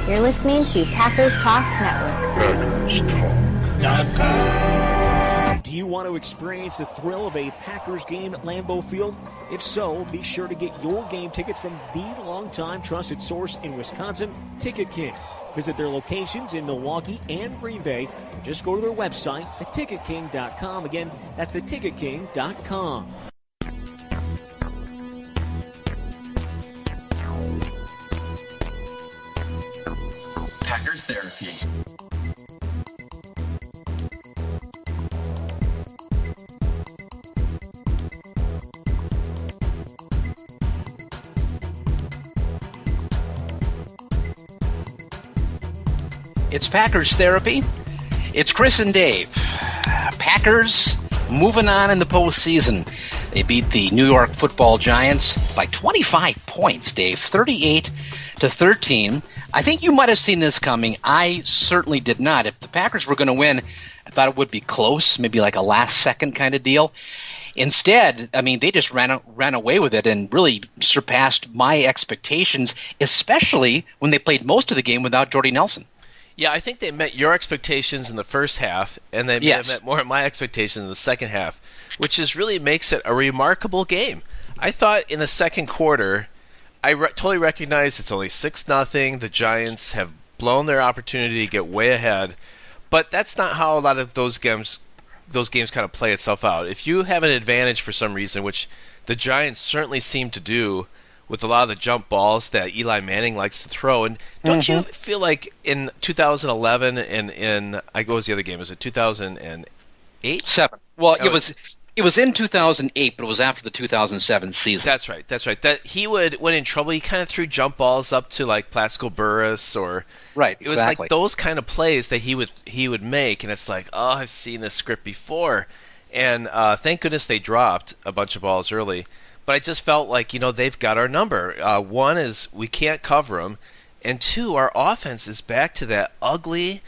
You're listening to Packers Talk Network. Do you want to experience the thrill of a Packers game at Lambeau Field? If so, be sure to get your game tickets from the longtime trusted source in Wisconsin, Ticket King. Visit their locations in Milwaukee and Green Bay, or just go to their website, theticketking.com. Again, that's theticketking.com. Packers Therapy. It's Packers Therapy. It's Chris and Dave. Packers moving on in the postseason. They beat the New York Football Giants by 25 points, Dave, 38-13. I think you might have seen this coming. I certainly did not. If the Packers were going to win, I thought it would be close, maybe like a last-second kind of deal. Instead, I mean, they just ran away with it and really surpassed my expectations, especially when they played most of the game without Jordy Nelson. Yeah, I think they met your expectations in the first half, and they met more of my expectations in the second half, which really makes it a remarkable game. I thought in the second quarter, I totally recognize it's only 6-0. The Giants have blown their opportunity to get way ahead, but that's not how a lot of those games kind of play itself out. If you have an advantage for some reason, which the Giants certainly seem to do with a lot of the jump balls that Eli Manning likes to throw, and don't you feel like in 2011 and in what was the other game? Was it 2008? 7. Well, It was in 2008, but it was after the 2007 season. That's right. That he would, when in trouble, he kind of threw jump balls up to like Plaxico Burress, or right. It was like those kind of plays that he would make, and it's like, oh, I've seen this script before, and thank goodness they dropped a bunch of balls early. But I just felt like they've got our number. One is we can't cover them, and two, our offense is back to that ugly.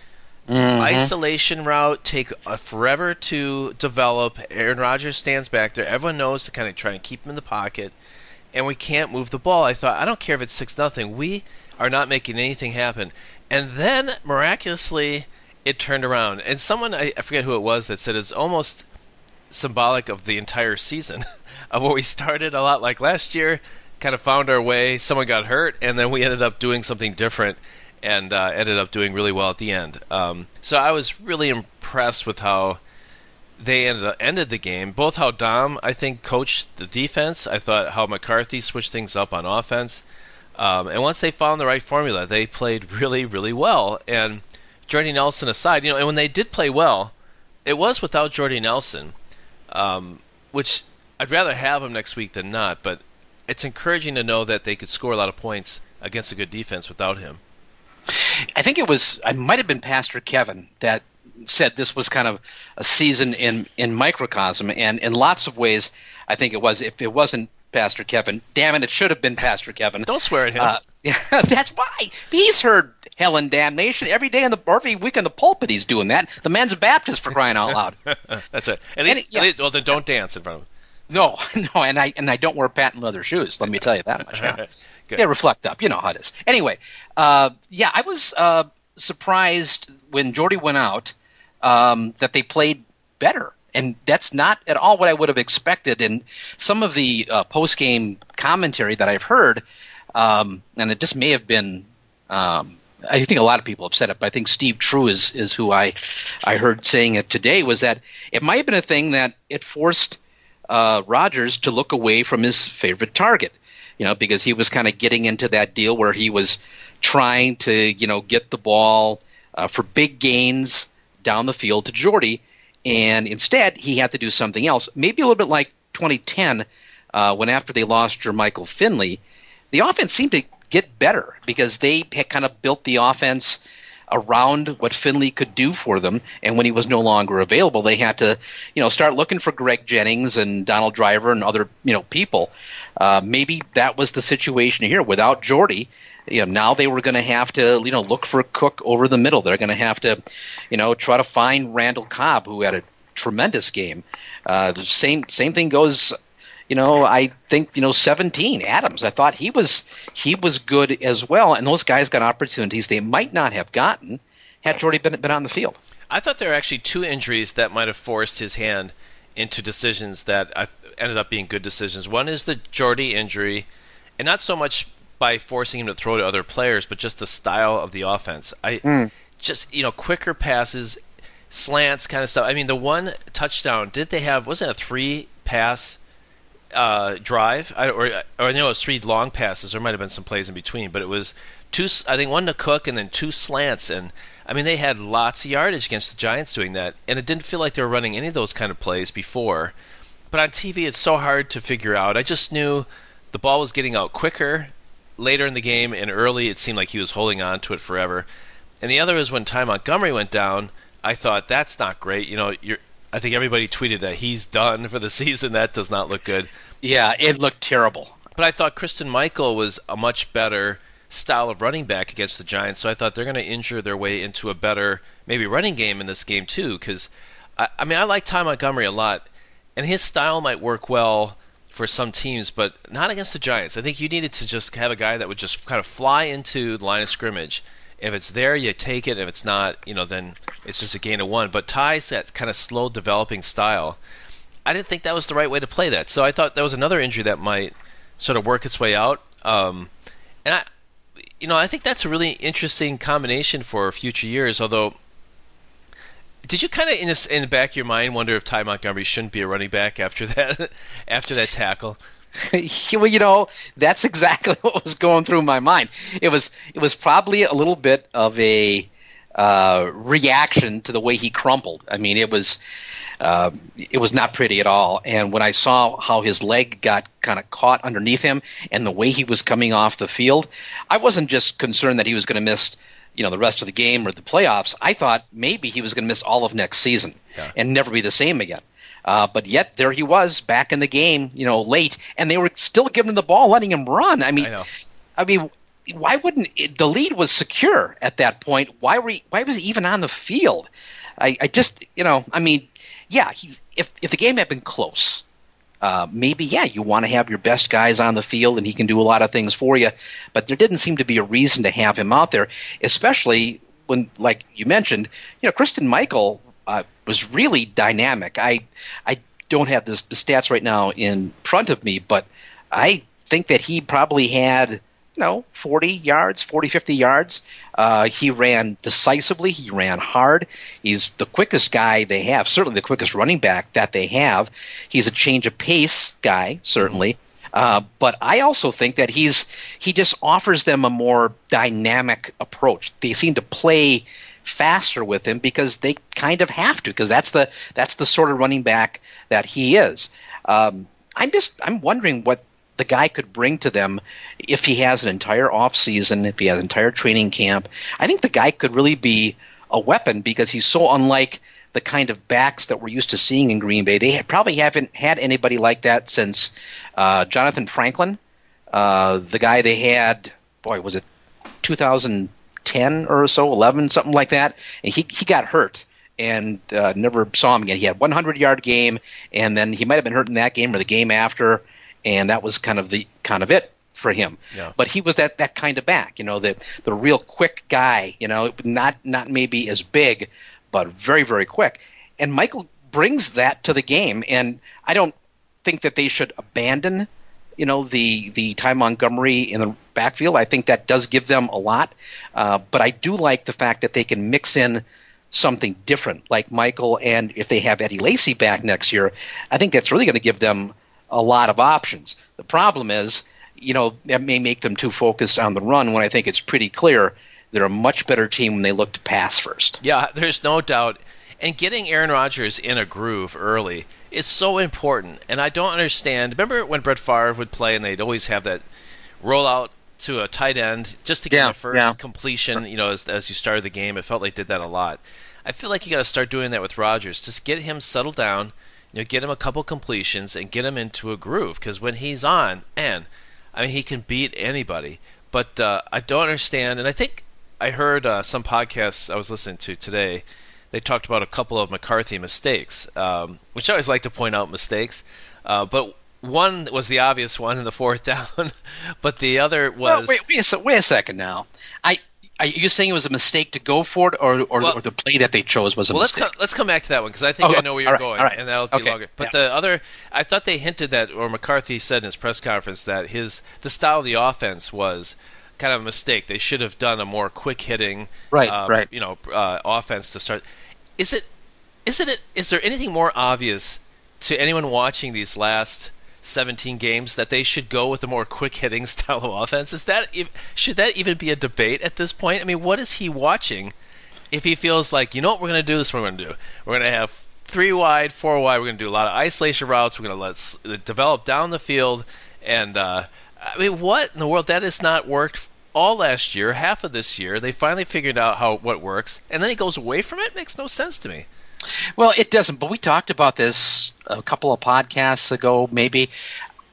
Isolation route, take forever to develop. Aaron Rodgers stands back there. Everyone knows to kind of try and keep him in the pocket, and we can't move the ball. I thought, I don't care if it's 6-0. We are not making anything happen. And then, miraculously, it turned around. And someone, I forget who it was, that said it's almost symbolic of the entire season, of where we started a lot like last year, kind of found our way, someone got hurt, and then we ended up doing something different, and ended up doing really well at the end. So I was really impressed with how they ended the game. Both how Dom, I think, coached the defense. I thought how McCarthy switched things up on offense. And once they found the right formula, they played really, really well. And Jordy Nelson aside, and when they did play well, it was without Jordy Nelson, which I'd rather have him next week than not. But it's encouraging to know that they could score a lot of points against a good defense without him. I think I might have been Pastor Kevin that said this was kind of a season in microcosm, and in lots of ways, I think it was. If it wasn't Pastor Kevin, damn it should have been Pastor Kevin. Don't swear at him. That's why he's heard hell and damnation every day every week in the pulpit. He's doing that. The man's a Baptist, for crying out loud. That's right. At least, well, then don't dance in front of him. No, and I don't wear patent leather shoes. Let me tell you that much. Yeah. They reflect up. You know how it is. Anyway, I was surprised when Jordy went out that they played better, and that's not at all what I would have expected. And some of the post-game commentary that I've heard, and it just may have been, I think a lot of people have said it, but I think Steve True is who I heard saying it today, was that it might have been a thing that it forced Rodgers to look away from his favorite target. Because he was kind of getting into that deal where he was trying to, get the ball for big gains down the field to Jordy, and instead he had to do something else. Maybe a little bit like 2010 when after they lost Jermichael Finley, the offense seemed to get better because they had kind of built the offense around what Finley could do for them, and when he was no longer available, they had to, start looking for Greg Jennings and Donald Driver and other, people. Maybe that was the situation here. Without Jordy, now they were going to have to, look for Cook over the middle. They're going to have to, try to find Randall Cobb, who had a tremendous game. The same thing goes, I think 17. Adams, I thought he was good as well, and those guys got opportunities they might not have gotten had Jordy been on the field. I thought there were actually two injuries that might have forced his hand into decisions that ended up being good decisions. One is the Jordy injury, and not so much by forcing him to throw to other players, but just the style of the offense. Just quicker passes, slants, kind of stuff. I mean, the one touchdown, wasn't it a 3-pass drive? Or I know it was 3 long passes. There might have been some plays in between, but it was 2. I think one to Cook and then 2 slants. And I mean, they had lots of yardage against the Giants doing that, and it didn't feel like they were running any of those kind of plays before. But on TV, it's so hard to figure out. I just knew the ball was getting out quicker later in the game, and early it seemed like he was holding on to it forever. And the other is when Ty Montgomery went down, I thought, that's not great. I think everybody tweeted that he's done for the season. That does not look good. Yeah, it looked terrible. But I thought Kristen Michael was a much better style of running back against the Giants, so I thought they're going to injure their way into a better maybe running game in this game too, because I like Ty Montgomery a lot, and his style might work well for some teams, but not against the Giants. I think you needed to just have a guy that would just kind of fly into the line of scrimmage. If it's there, you take it. If it's not, then it's just a gain of 1. But Ty's that kind of slow developing style. I didn't think that was the right way to play that. So I thought that was another injury that might sort of work its way out. And I think that's a really interesting combination for future years. Although, did you kind of in the back of your mind wonder if Ty Montgomery shouldn't be a running back after that tackle? Well, that's exactly what was going through my mind. It was probably a little bit of a reaction to the way he crumpled. I mean, it was not pretty at all. And when I saw how his leg got kind of caught underneath him and the way he was coming off the field, I wasn't just concerned that he was going to miss the rest of the game or the playoffs. I thought maybe he was going to miss all of next season and never be the same again. But yet there he was back in the game, late, and they were still giving him the ball, letting him run. I mean, why wouldn't the lead was secure at that point? Why was he even on the field? I just, if the game had been close, maybe you want to have your best guys on the field and he can do a lot of things for you. But there didn't seem to be a reason to have him out there, especially when, like you mentioned, Kristen Michael was really dynamic. I don't have the stats right now in front of me, but I think that he probably had 40 yards, 40, 50 yards. He ran decisively. He ran hard. He's the quickest guy they have, certainly the quickest running back that they have. He's a change of pace guy, certainly. But I also think that he just offers them a more dynamic approach. They seem to play faster with him because they kind of have to, because that's the sort of running back that he is. I'm wondering what the guy could bring to them if he has an entire offseason, if he has an entire training camp. I think the guy could really be a weapon because he's so unlike the kind of backs that we're used to seeing in Green Bay. They probably haven't had anybody like that since Jonathan Franklin, the guy they had, was it 2010 or so, 11, something like that, and he got hurt and never saw him again. He had 100-yard game, and then he might have been hurt in that game or the game after, and that was kind of it for him. Yeah. But he was that kind of back, the real quick guy, not maybe as big, but very, very quick. And Michael brings that to the game, and I don't think that they should abandon, the Ty Montgomery in the backfield. I think that does give them a lot, but I do like the fact that they can mix in something different, like Michael, and if they have Eddie Lacy back next year, I think that's really going to give them a lot of options. The problem is, that may make them too focused on the run when I think it's pretty clear they're a much better team when they look to pass first. Yeah, there's no doubt. And getting Aaron Rodgers in a groove early is so important. And I don't understand. Remember when Brett Favre would play and they'd always have that rollout to a tight end just to get the first completion, as you started the game? It felt like they did that a lot. I feel like you got to start doing that with Rodgers. Just get him settled down, get him a couple completions and get him into a groove. Because when he's on, he can beat anybody. But I don't understand. And I think I heard some podcasts I was listening to today. They talked about a couple of McCarthy mistakes, which I always like to point out mistakes. But one was the obvious one in the fourth down, but the other was. Well, wait a second now. Are you saying it was a mistake to go for it, or the play that they chose was a mistake? Let's come back to that one because I think I know where you're going, and that'll be longer. But the other, I thought they hinted that, or McCarthy said in his press conference that the style of the offense was kind of a mistake. They should have done a more quick hitting, offense to start. Is there anything more obvious to anyone watching these last 17 games that they should go with a more quick-hitting style of offense? Should that even be a debate at this point? I mean, what is he watching if he feels like, what we're going to do? This is what we're going to do. We're going to have 3 wide, 4 wide. We're going to do a lot of isolation routes. We're going to develop down the field. And, what in the world? That has not worked all last year, half of this year. They finally figured out what works. And then he goes away from it? It makes no sense to me. Well, it doesn't, but we talked about this a couple of podcasts ago, maybe.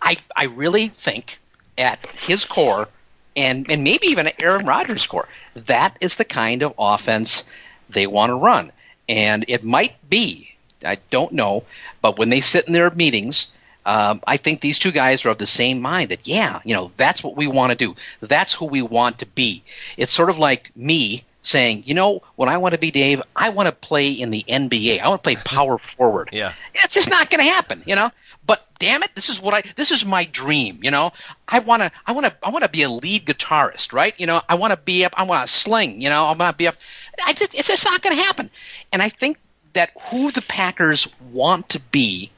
I really think at his core, and maybe even at Aaron Rodgers' core, that is the kind of offense they want to run. And it might be, I don't know, but when they sit in their meetings, I think these two guys are of the same mind that, that's what we want to do. That's who we want to be. It's sort of like me saying, what I want to be, Dave, I want to play in the NBA. I want to play power forward. Yeah. It's just not going to happen, But damn it, this is my dream, I want to be a lead guitarist, right? I want to be up, I want to sling, I want to be up. It's just not going to happen. And I think that who the Packers want to be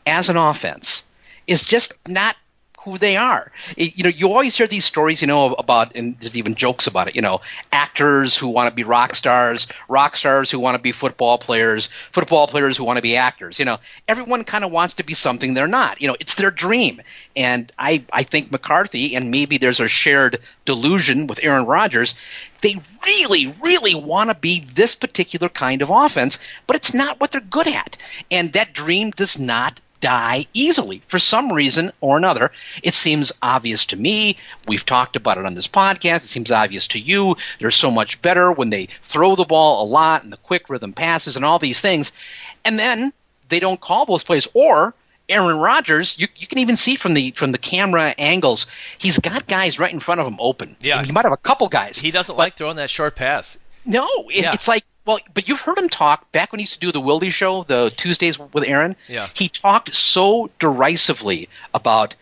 as an offense is just not who they are. You always hear these stories, about, and there's even jokes about it, actors who want to be rock stars who want to be football players who want to be actors. Everyone kind of wants to be something they're not. It's their dream. And I think McCarthy, and maybe there's a shared delusion with Aaron Rodgers, they really, really want to be this particular kind of offense, but it's not what they're good at. And that dream does not die easily for some reason or another. It seems obvious to me. We've talked about it on this podcast. It seems obvious to you. They're so much better when they throw the ball a lot and the quick rhythm passes and all these things. And then they don't call those plays. Or Aaron Rodgers, you can even see from the camera angles, he's got guys right in front of him open. Yeah. And he might have a couple guys. He doesn't like throwing that short pass. No, it's like, well, but you've heard him talk back when he used to do the Wildy show, the Tuesdays with Aaron. Yeah. He talked so derisively about,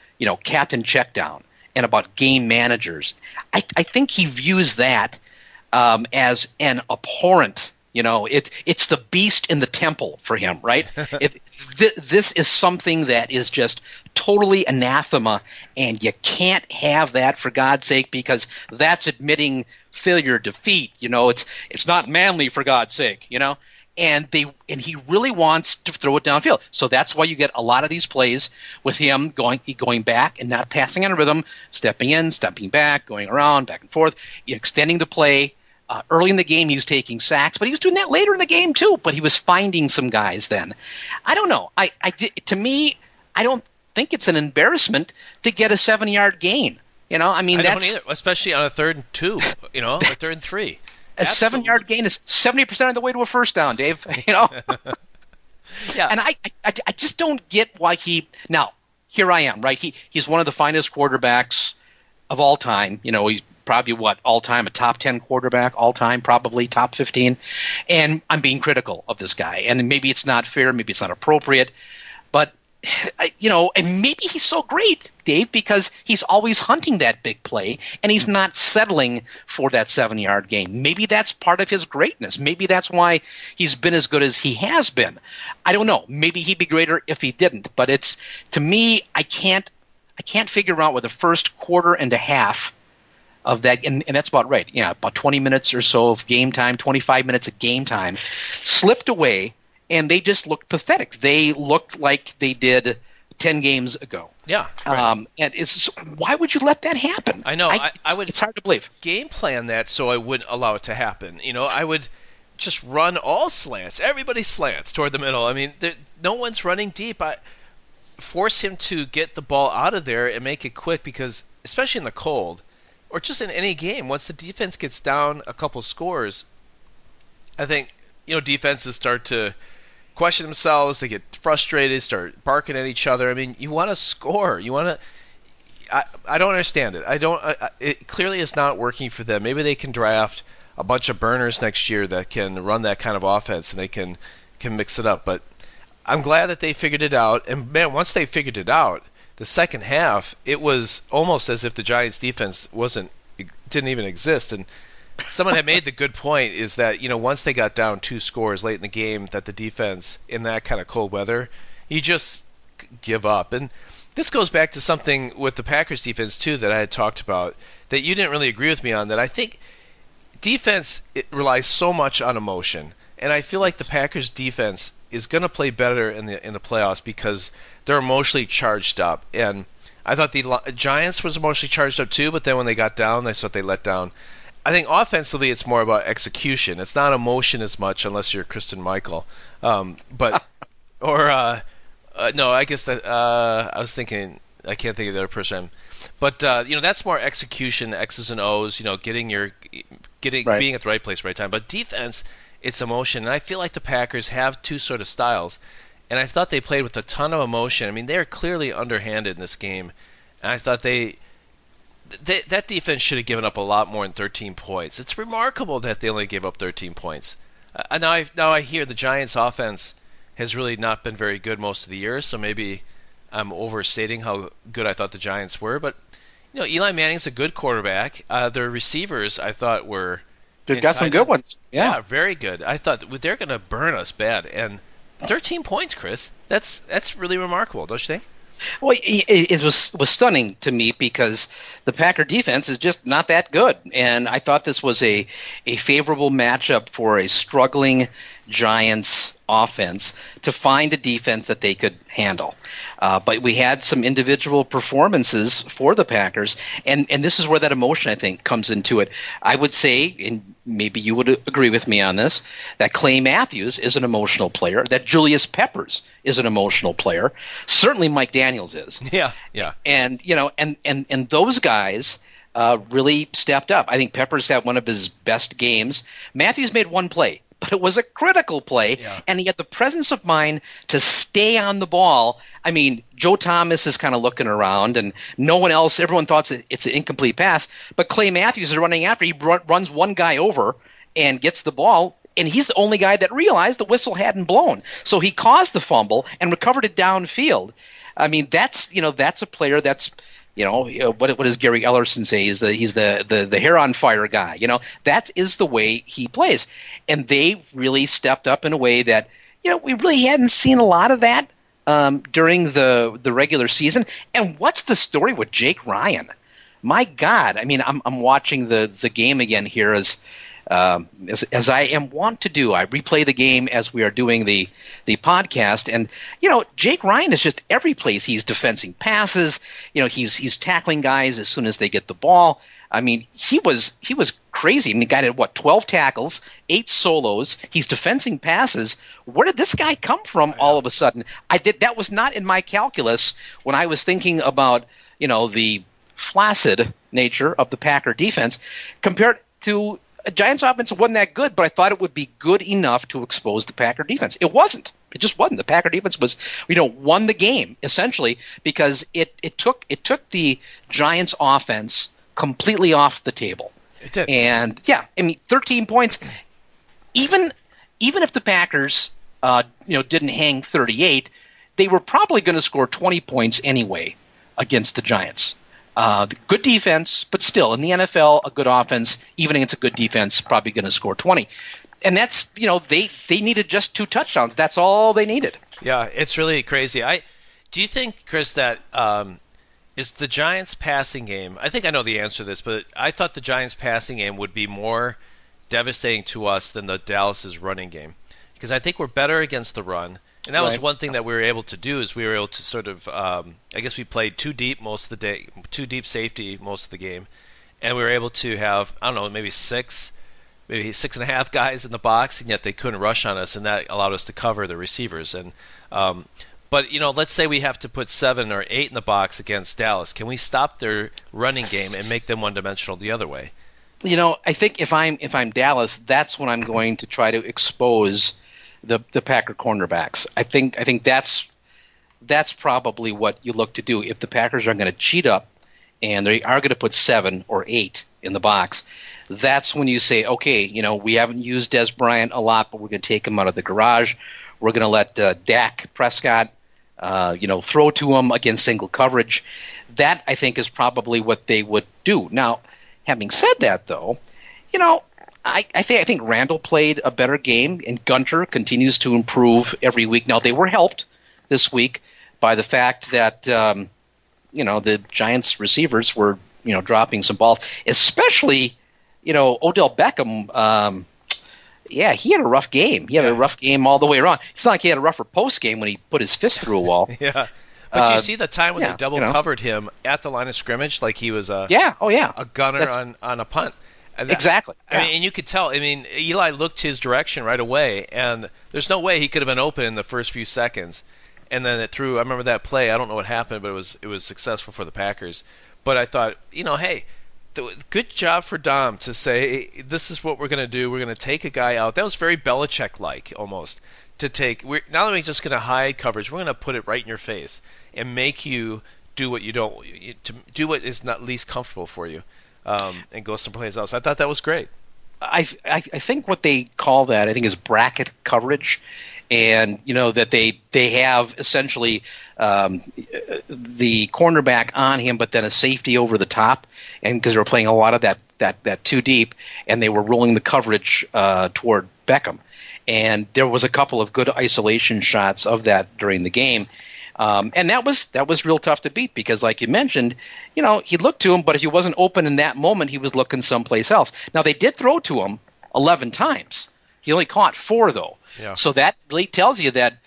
captain check down and about game managers. I think he views that as an abhorrent, it's the beast in the temple for him, right? This is something that is just totally anathema, and you can't have that, for God's sake, because that's admitting failure, defeat. It's not manly, for God's sake. And he really wants to throw it downfield. So that's why you get a lot of these plays with him going back and not passing on a rhythm, stepping in, stepping back, going around, back and forth, extending the play. Early in the game, he was taking sacks, but he was doing that later in the game too. But he was finding some guys then. I don't know. To me, I don't think it's an embarrassment to get a 7-yard gain. I don't either, especially on a 3rd and 2, or 3rd and 3. A 7-yard gain is 70% of the way to a first down, Dave. Yeah. And I just don't get why he. Now, here I am, right? He's one of the finest quarterbacks of all time. He's probably all time a top 10 quarterback, all time probably top 15. And I'm being critical of this guy. And maybe it's not fair, maybe it's not appropriate, but and maybe he's so great, Dave, because he's always hunting that big play and he's not settling for that 7-yard gain. Maybe that's part of his greatness. Maybe that's why he's been as good as he has been. I don't know. Maybe he'd be greater if he didn't. But it's, to me, I can't figure out where the first quarter and a half of that, and that's about right. Yeah, about 20 minutes or so of game time, 25 minutes of game time, slipped away. And they just looked pathetic. They looked like they did 10 games ago. Yeah. Right. And why would you let that happen? I know. I would. It's hard to believe. Game plan that so I wouldn't allow it to happen. I would just run all slants. Everybody slants toward the middle. I mean, no one's running deep. Force him to get the ball out of there and make it quick, because especially in the cold, or just in any game, once the defense gets down a couple scores, I think defenses start to question themselves. They get frustrated, start barking at each other. I mean, you want to score. You want to. I don't understand it. It clearly is not working for them. Maybe they can draft a bunch of burners next year that can run that kind of offense and they can mix it up. But I'm glad that they figured it out. And man, once they figured it out, the second half, it was almost as if the Giants defense didn't even exist. And someone had made the good point is that, once they got down 2 scores late in the game, that the defense in that kind of cold weather, you just give up. And this goes back to something with the Packers defense too that I had talked about that you didn't really agree with me on, that I think defense, it relies so much on emotion. And I feel like the Packers defense is going to play better in the playoffs because they're emotionally charged up. And I thought the Giants was emotionally charged up too, but then when they got down, I thought they let down. I think offensively it's more about execution. It's not emotion as much unless you're Kristen Michael. No, I guess that I was thinking, I can't think of the other person. But that's more execution, X's and O's. Being at the right place, right time. But defense, it's emotion, and I feel like the Packers have 2 sort of styles, and I thought they played with a ton of emotion. I mean, they are clearly underhanded in this game, and I thought that defense should have given up a lot more than 13 points. It's remarkable that they only gave up 13 points. Now I hear the Giants' offense has really not been very good most of the year, so maybe I'm overstating how good I thought the Giants were. But Eli Manning's a good quarterback. Their receivers, I thought, were they've got some good ones. Yeah, very good. I thought they're going to burn us bad. And 13 points, Chris. That's really remarkable, don't you think? Well, it was stunning to me because the Packer defense is just not that good, and I thought this was a favorable matchup for a struggling Giants offense to find a defense that they could handle. But we had some individual performances for the Packers, and this is where that emotion, I think, comes into it. I would say, and maybe you would agree with me on this, that Clay Matthews is an emotional player, that Julius Peppers is an emotional player. Certainly Mike Daniels is. Yeah. And, and those guys really stepped up. I think Peppers had one of his best games. Matthews made one play, but it was a critical play, and he had the presence of mind to stay on the ball. I mean, Joe Thomas is kind of looking around, and no one else, everyone thought it's an incomplete pass, but Clay Matthews is running after. He runs one guy over and gets the ball, and he's the only guy that realized the whistle hadn't blown. So he caused the fumble and recovered it downfield. I mean, that's a player that's, what does Gary Ellerson say? He's the hair on fire guy. That is the way he plays, and they really stepped up in a way that we really hadn't seen a lot of that during the regular season. And what's the story with Jake Ryan? My God, I mean, I'm watching the game again here as I am wont to do. I replay the game as we are doing the podcast, and Jake Ryan is just every place. He's defensing passes. He's tackling guys as soon as they get the ball. I mean, he was crazy. I mean, the guy had 12 tackles, 8 solos. He's defensing passes. Where did this guy come from all of a sudden? That was not in my calculus when I was thinking about the flaccid nature of the Packer defense compared to Giants offense. Wasn't that good, but I thought it would be good enough to expose the Packer defense. It wasn't. It just wasn't. The Packer defense was, won the game essentially because it took the Giants offense completely off the table. It did. And 13 points. Even if the Packers, didn't hang 38, they were probably going to score 20 points anyway against the Giants. Good defense, but still, in the NFL, a good offense, even against a good defense, probably going to score 20. And that's, they needed just 2 touchdowns. That's all they needed. Yeah, it's really crazy. Do you think, Chris, that is the Giants' passing game? I think I know the answer to this, but I thought the Giants' passing game would be more devastating to us than the Dallas's running game. Because I think we're better against the run. And that was one thing that we were able to do is we were able to sort of, I guess we played too deep most of the day, too deep safety most of the game, and we were able to have, I don't know, maybe 6.5 guys in the box, and yet they couldn't rush on us, and that allowed us to cover the receivers. And but let's say we have to put 7 or 8 in the box against Dallas. Can we stop their running game and make them one-dimensional the other way? I think if I'm Dallas, that's when I'm going to try to expose the Packer cornerbacks. I think that's probably what you look to do if the Packers are going to cheat up and they are going to put 7 or 8 in the box. That's when you say, okay, we haven't used Des Bryant a lot, but we're going to take him out of the garage. We're going to let Dak Prescott, throw to him against single coverage. That, I think, is probably what they would do. Now, having said that, though, I think Randall played a better game, and Gunter continues to improve every week. Now, they were helped this week by the fact that, the Giants receivers were, dropping some balls, especially, Odell Beckham. He had a rough game. He had a rough game all the way around. It's not like he had a rougher post game when he put his fist through a wall. Yeah. But you see the time when they double covered him at the line of scrimmage, like he was a gunner on a punt. Exactly. I mean, and you could tell. I mean, Eli looked his direction right away, and there's no way he could have been open in the first few seconds. And then it threw. I remember that play. I don't know what happened, but it was successful for the Packers. But I thought, hey, good job for Dom to say, this is what we're going to do. We're going to take a guy out. That was very Belichick-like almost. We're not only just going to hide coverage, we're going to put it right in your face and make you do what you don't, to do what is not least comfortable for you, and go someplace else. I thought that was great. I think what they call that, I think, is bracket coverage, and that they have essentially the cornerback on him, but then a safety over the top, and because they were playing a lot of that too deep, and they were rolling the coverage toward Beckham. And there was a couple of good isolation shots of that during the game. And that was real tough to beat because, like you mentioned, he looked to him, but if he wasn't open in that moment, he was looking someplace else. Now, they did throw to him 11 times. He only caught 4, though. Yeah. So that really tells you that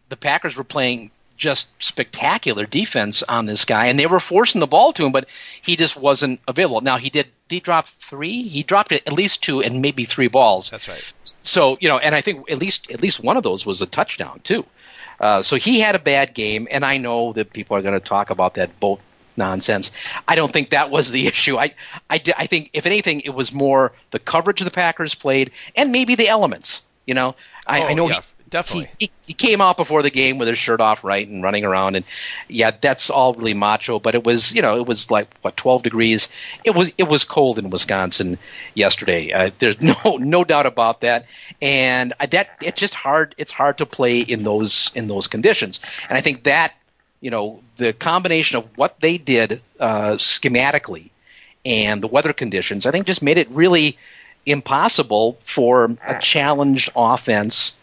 the Packers were playing just spectacular defense on this guy, and they were forcing the ball to him, but he just wasn't available. Now, he dropped 3? He dropped at least 2 and maybe 3 balls. That's right. So, and I think at least one of those was a touchdown, too. So he had a bad game, and I know that people are going to talk about that boat nonsense. I don't think that was the issue. I think, if anything, it was more the coverage the Packers played and maybe the elements. I know definitely. He came out before the game with his shirt off, right, and running around, and that's all really macho. But it was, it was like 12 degrees. It was cold in Wisconsin yesterday. There's no doubt about that. And it's just hard. It's hard to play in those conditions. And I think that the combination of what they did schematically and the weather conditions, I think, just made it really impossible for a challenged offense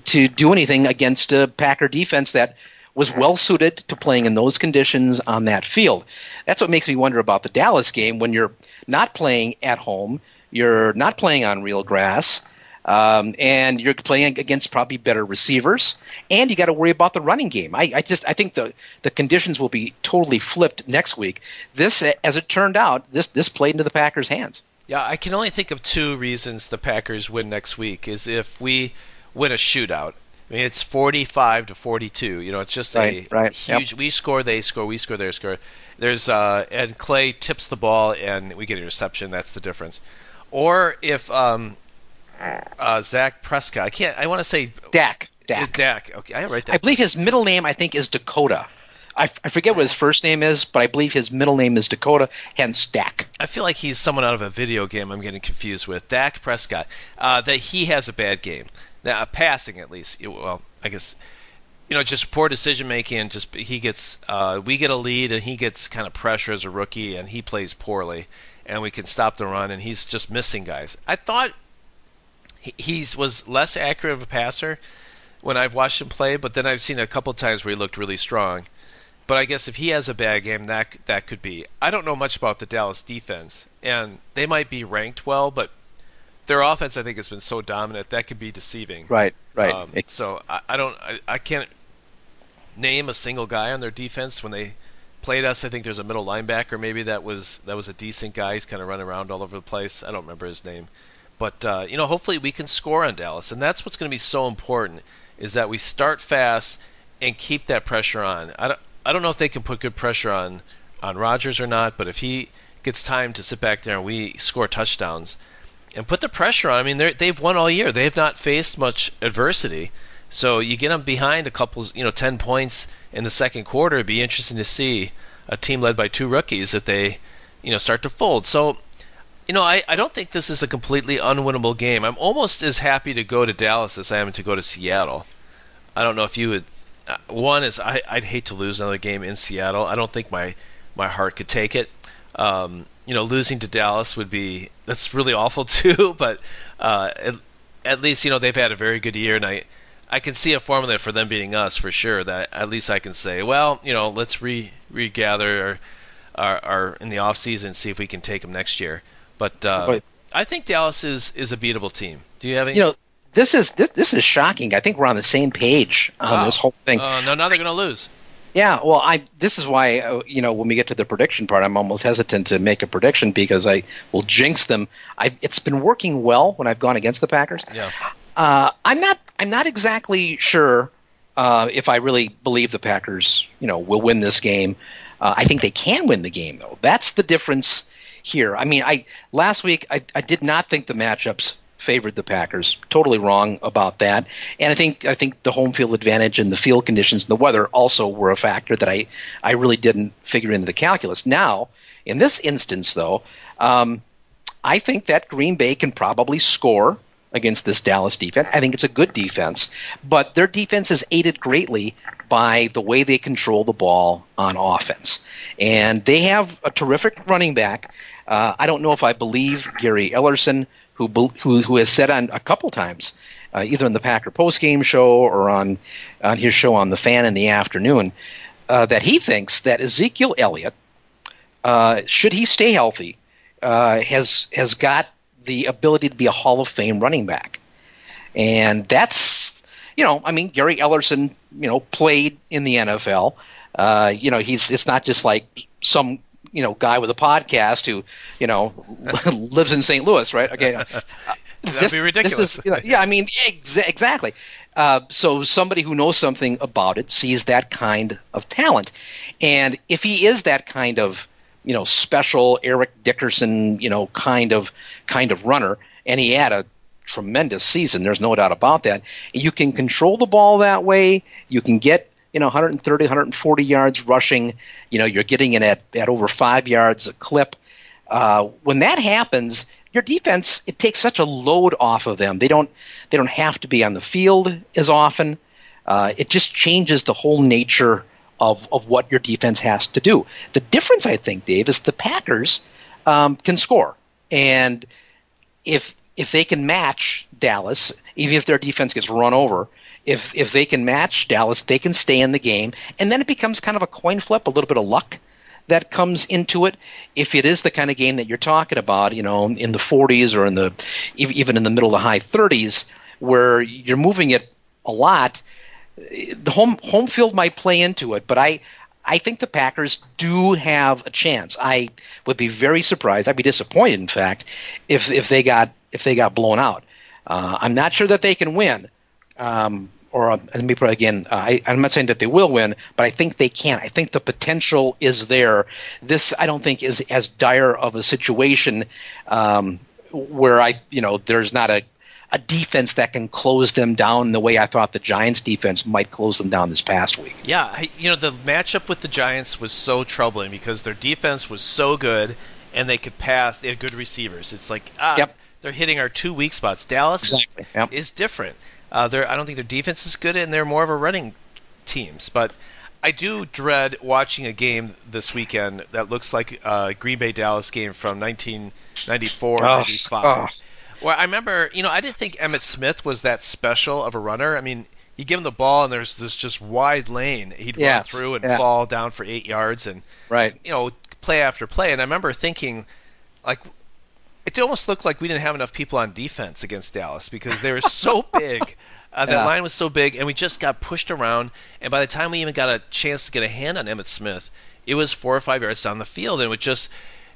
to do anything against a Packer defense that was well suited to playing in those conditions on that field. That's what makes me wonder about the Dallas game when you're not playing at home, you're not playing on real grass, and you're playing against probably better receivers, and you got to worry about the running game. I think the conditions will be totally flipped next week. This, as it turned out, this played into the Packers' hands. Yeah, I can only think of 2 reasons the Packers win next week is if we win a shootout. I mean, it's 45-42. It's just a huge. Yep. We score, they score. We score, they score. There's and Clay tips the ball and we get a interception. That's the difference. Or if Zach Prescott, I want to say Dak. Is Dak. Okay, I write that. I believe his middle name, I think, is Dakota. I forget what his first name is, but I believe his middle name is Dakota, hence Dak. I feel like he's someone out of a video game I'm getting confused with. Dak Prescott. That he has a bad game. Now, passing at least. Well, I guess, just poor decision making, and just he gets we get a lead and he gets kind of pressure as a rookie and he plays poorly, and we can stop the run and he's just missing guys. I thought he was less accurate of a passer when I've watched him play, but then I've seen a couple times where he looked really strong. But I guess if he has a bad game, that could be. I don't know much about the Dallas defense, and they might be ranked well, but their offense, I think, has been so dominant that could be deceiving. Right. So I can't name a single guy on their defense when they played us. I think there's a middle linebacker maybe that was a decent guy. He's kind of running around all over the place. I don't remember his name, but hopefully we can score on Dallas, and that's what's going to be so important is that we start fast and keep that pressure on. I don't know if they can put good pressure on Rodgers or not, but if he gets time to sit back there and we score touchdowns, and put the pressure on. I mean, they've won all year. They have not faced much adversity. So you get them behind a couple, 10 points in the second quarter. It'd be interesting to see a team led by 2 rookies if they, start to fold. So, I don't think this is a completely unwinnable game. I'm almost as happy to go to Dallas as I am to go to Seattle. I don't know if you would. One is I'd hate to lose another game in Seattle. I don't think my heart could take it. Losing to Dallas that's really awful too. But at least they've had a very good year, and I can see a formula for them beating us for sure. That at least I can say, well, let's regather our in the off season and see if we can take them next year. But I think Dallas is a beatable team. Do you have any? This is shocking. I think we're on the same page on this whole thing. No, now they're going to lose. Yeah, well, this is why when we get to the prediction part, I'm almost hesitant to make a prediction because I will jinx them. It's been working well when I've gone against the Packers. Yeah. I'm not exactly sure if I really believe the Packers will win this game. I think they can win the game though. That's the difference here. I mean, last week I did not think the matchups favored the Packers. Totally wrong about that. And I think the home field advantage and the field conditions and the weather also were a factor that I really didn't figure into the calculus. Now, in this instance, though, I think that Green Bay can probably score against this Dallas defense. I think it's a good defense, but their defense is aided greatly by the way they control the ball on offense. And they have a terrific running back. I don't know if I believe Gary Ellerson, who has said on a couple times, either in the Packer postgame show or on his show on the Fan in the afternoon, that he thinks that Ezekiel Elliott, should he stay healthy, has got the ability to be a Hall of Fame running back. And that's, Gary Ellerson, played in the NFL. It's not just like some guy with a podcast who, lives in St. Louis, right? Okay. That'd be ridiculous. Exactly. So somebody who knows something about it sees that kind of talent. And if he is that kind of, special Eric Dickerson, kind of runner, and he had a tremendous season, there's no doubt about that. You can control the ball that way. You can get 130, 140 yards rushing. You're getting it at over 5 yards a clip. When that happens, your defense, it takes such a load off of them. They don't have to be on the field as often. It just changes the whole nature of what your defense has to do. The difference, I think, Dave, is the Packers can score. And if they can match Dallas, even if their defense gets run over, if they can match Dallas, they can stay in the game. And then it becomes kind of a coin flip, a little bit of luck that comes into it. If it is the kind of game that you're talking about, in the 40s or even in the middle to high 30s, where you're moving it a lot, the home field might play into it. But I think the Packers do have a chance. I would be very surprised. I'd be disappointed, in fact, if they got blown out. I'm not sure that they can win. Let me put it again, I'm not saying that they will win, but I think they can. I think the potential is there. This, I don't think, is as dire of a situation where there's not a defense that can close them down the way I thought the Giants defense might close them down this past week. Yeah, the matchup with the Giants was so troubling because their defense was so good and they could pass. They had good receivers. It's like, they're hitting our 2 weak spots. Dallas is different. I don't think their defense is good, and they're more of a running teams. But I do dread watching a game this weekend that looks like a Green Bay-Dallas game from 1994 or 95. Well, I remember, I didn't think Emmitt Smith was that special of a runner. I mean, you give him the ball, and there's this just wide lane. He'd run through and fall down for 8 yards, and play after play. And I remember thinking, like, it almost looked like we didn't have enough people on defense against Dallas because they were so big. That line was so big, and we just got pushed around. And by the time we even got a chance to get a hand on Emmitt Smith, it was 4 or 5 yards down the field, and it would just.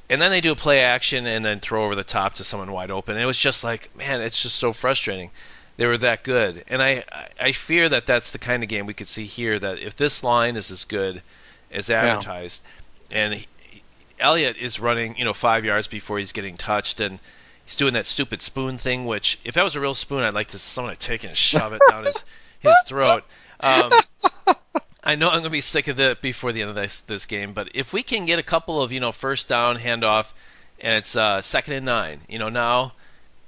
And then they do a play action and then throw over the top to someone wide open. And it was just like, man, it's just so frustrating. They were that good. And I fear that that's the kind of game we could see here, that if this line is as good as advertised, and Elliott is running, 5 yards before he's getting touched, and He's doing that stupid spoon thing, which if that was a real spoon, I'd like someone to take and shove it down his throat. I know I'm going to be sick of it before the end of this game, but if we can get a couple of first down handoff, and it's 2nd and 9, now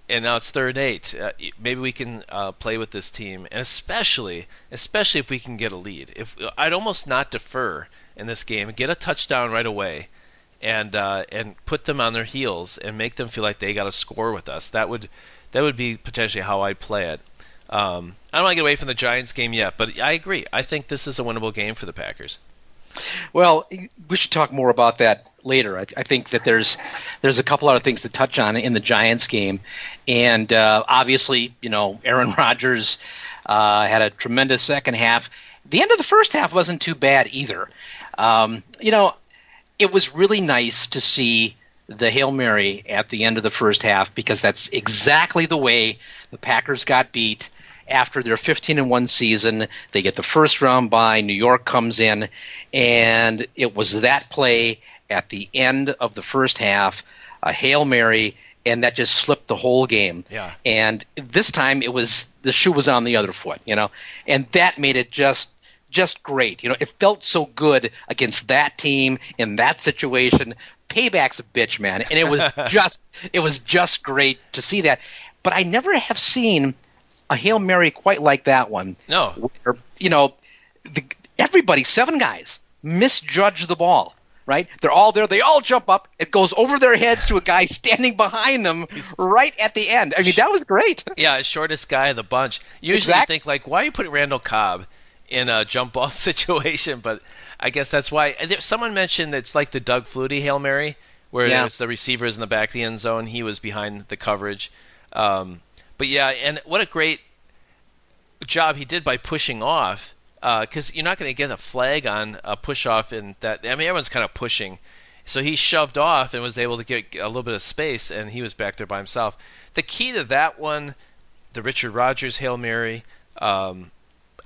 it's 3rd and 8, maybe we can play with this team, and especially if we can get a lead. I'd almost not defer in this game, get a touchdown right away, and put them on their heels and make them feel like they got to score with us. That would be potentially how I'd play it. I don't want to get away from the Giants game yet, but I agree. I think this is a winnable game for the Packers. Well, we should talk more about that later. I think that there's a couple other things to touch on in the Giants game, and obviously, Aaron Rodgers had a tremendous second half. The end of the first half wasn't too bad either. It was really nice to see the Hail Mary at the end of the first half, because that's exactly the way the Packers got beat after their 15-1 season. They get the first round bye. New York comes in, and it was that play at the end of the first half, a Hail Mary, and that just flipped the whole game. Yeah. And this time the shoe was on the other foot, and that made it just great. It felt so good against that team in that situation. Payback's a bitch, man, and it was just great to see that. But I never have seen a Hail Mary quite like that one. No. Where, everybody, 7 guys, misjudge the ball, right? They're all there. They all jump up. It goes over their heads to a guy standing behind them right at the end. I mean, that was great. Yeah, shortest guy of the bunch. You usually think, why are you putting Randall Cobb in a jump ball situation? But I guess that's why. Someone mentioned it's like the Doug Flutie Hail Mary, where it's the receivers in the back of the end zone. He was behind the coverage. But yeah, and what a great job he did by pushing off, because you're not going to get a flag on a push off in that. I mean, everyone's kind of pushing, so he shoved off and was able to get a little bit of space, and he was back there by himself. The key to that one, the Richard Rodgers Hail Mary, I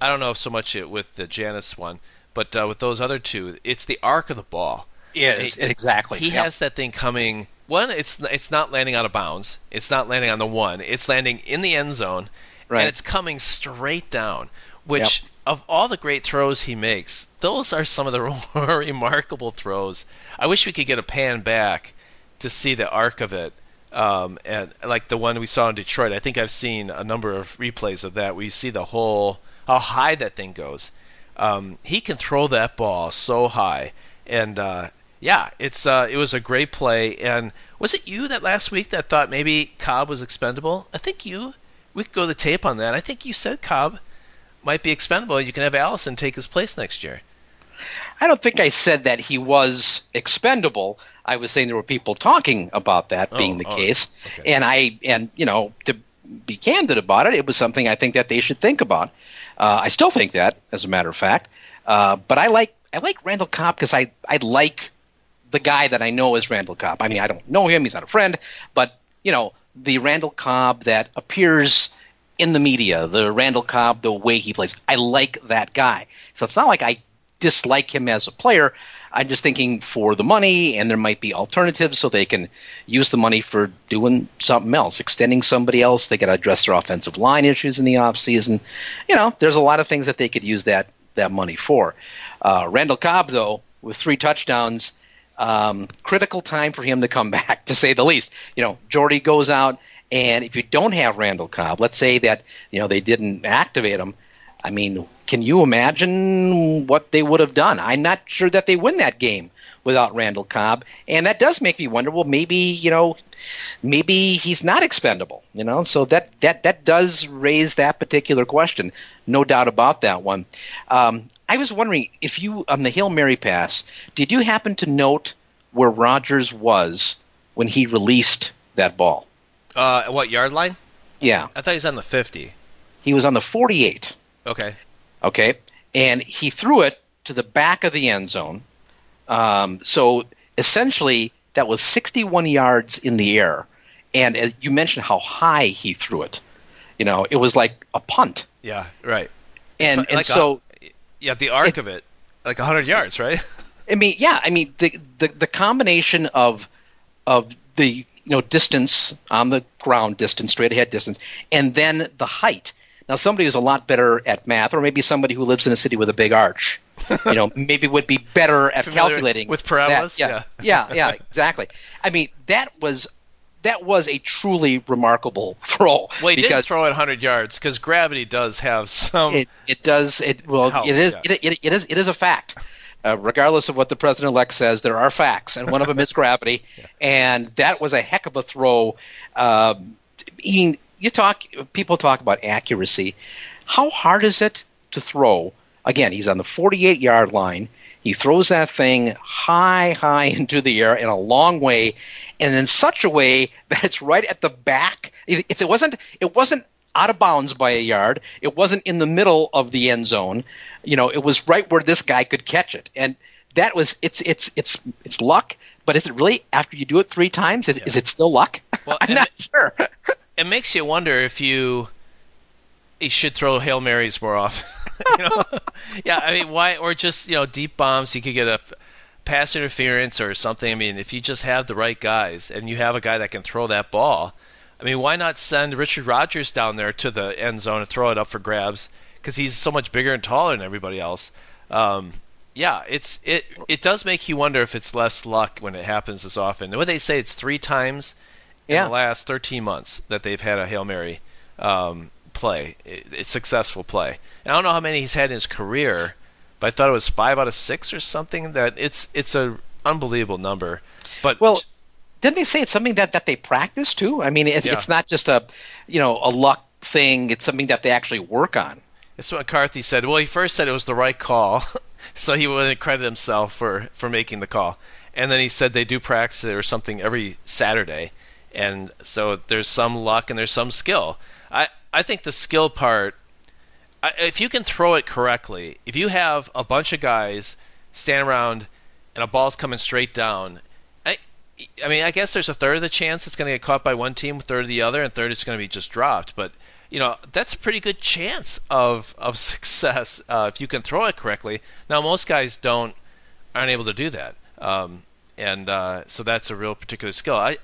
don't know if so much with the Janice one, but with those other two, it's the arc of the ball. Yeah, exactly. He has that thing coming. One, it's not landing out of bounds. It's not landing on the one. It's landing in the end zone, and it's coming straight down. Which, of all the great throws he makes, those are some of the more remarkable throws. I wish we could get a pan back to see the arc of it, and like the one we saw in Detroit. I think I've seen a number of replays of that where you see how high that thing goes. He can throw that ball so high, and it was a great play. And was it you that last week that thought maybe Cobb was expendable? I think we could go to the tape on that. I think you said Cobb might be expendable. You can have Allison take his place next year. I don't think I said that he was expendable. I was saying there were people talking about that being the case. Okay. And to be candid about it, it was something I think that they should think about. I still think that, as a matter of fact. But I like Randall Cobb because I like the guy that I know is Randall Cobb. I mean, I don't know him. He's not a friend. But, the Randall Cobb that appears in the media, the Randall Cobb, the way he plays, I like that guy. So it's not like I dislike him as a player. I'm just thinking for the money, and there might be alternatives so they can use the money for doing something else, extending somebody else. They got to address their offensive line issues in the offseason. There's a lot of things that they could use that money for. Randall Cobb, though, with 3 touchdowns, critical time for him to come back, to say the least. Jordy goes out, and if you don't have Randall Cobb, let's say that they didn't activate him. I mean, can you imagine what they would have done? I'm not sure that they win that game without Randall Cobb, and that does make me wonder. Well, maybe he's not expendable. So that does raise that particular question. No doubt about that one. I was wondering if you, on the Hail Mary pass, did you happen to note where Rodgers was when he released that ball? What yard line? Yeah, I thought he was on the 50. He was on the 48. Okay, and he threw it to the back of the end zone. So essentially, that was 61 yards in the air. And as you mentioned how high he threw it. It was like a punt. Yeah, right. And like so the arc of it, like 100 yards, right? I mean, the combination of the distance on the ground, distance, straight ahead distance, and then the height. Now, somebody who's a lot better at math, or maybe somebody who lives in a city with a big arch, maybe would be better at calculating with parabolas. Yeah, exactly. I mean, that was a truly remarkable throw. Well, he didn't throw it 100 yards because gravity does have some. It does. It is a fact. Regardless of what the president-elect says, there are facts, and one of them is gravity. Yeah. And that was a heck of a throw. People talk about accuracy. How hard is it to throw? Again, he's on the 48-yard line. He throws that thing high into the air in a long way, and in such a way that it's right at the back. It wasn't out of bounds by a yard. It wasn't in the middle of the end zone. It was right where this guy could catch it. And that was it's luck, but is it really, after you do it 3 times, is it still luck? Well, I'm not sure. It makes you wonder if you should throw Hail Marys more often. Yeah, I mean, why? Or just, deep bombs. You could get a pass interference or something. I mean, if you just have the right guys and you have a guy that can throw that ball, I mean, why not send Richard Rodgers down there to the end zone and throw it up for grabs? Because he's so much bigger and taller than everybody else. Yeah, it does make you wonder if it's less luck when it happens as often. And what they say, it's 3 times in the last 13 months that they've had a Hail Mary play. It's successful play. And I don't know how many he's had in his career, but I thought it was 5 out of 6 or something. That it's an unbelievable number. But didn't they say it's something that they practice too? I mean, it's not just a luck thing. It's something that they actually work on. That's what McCarthy said. Well, he first said it was the right call, so he wouldn't credit himself for making the call. And then he said they do practice it or something every Saturday. And so there's some luck and there's some skill. I think the skill part, if you can throw it correctly, if you have a bunch of guys stand around and a ball's coming straight down, I mean, I guess there's a third of the chance it's going to get caught by one team, a third of the other, and a third it's going to be just dropped. But, that's a pretty good chance of success if you can throw it correctly. Now, most guys aren't able to do that. So that's a real particular skill. I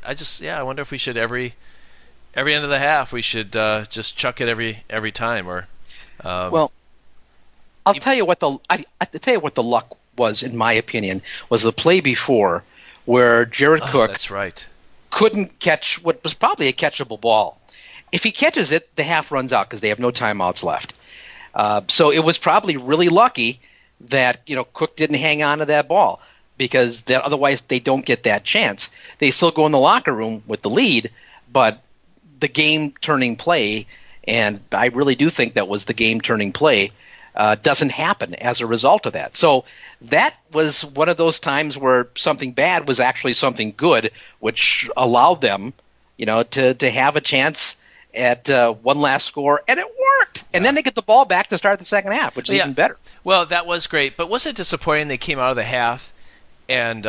wonder if we should every end of the half we should just chuck it every time or. I'll tell you what the luck was, in my opinion, was the play before where Jared Cook that's right. couldn't catch what was probably a catchable ball. If he catches it, the half runs out because they have no timeouts left. So it was probably really lucky that Cook didn't hang on to that ball, because otherwise they don't get that chance. They still go in the locker room with the lead, but the game-turning play, and I really do think that was the game-turning play, doesn't happen as a result of that. So that was one of those times where something bad was actually something good, which allowed them, to have a chance at one last score, and it worked. And then they get the ball back to start the second half, which is even better. Well, that was great, but wasn't it disappointing they came out of the half and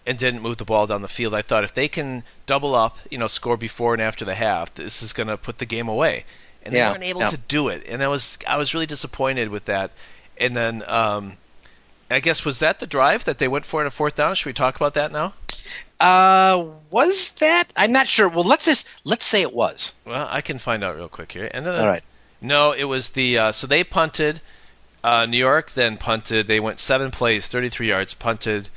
didn't move the ball down the field? I thought if they can double up, score before and after the half, this is going to put the game away. And they weren't able to do it. And I was really disappointed with that. And then I guess, was that the drive that they went for in a 4th down? Should we talk about that now? Was that? I'm not sure. Well, let's say it was. Well, I can find out real quick here. All right. No, it was the so they punted. New York then punted. They went 7 plays, 33 yards, punted.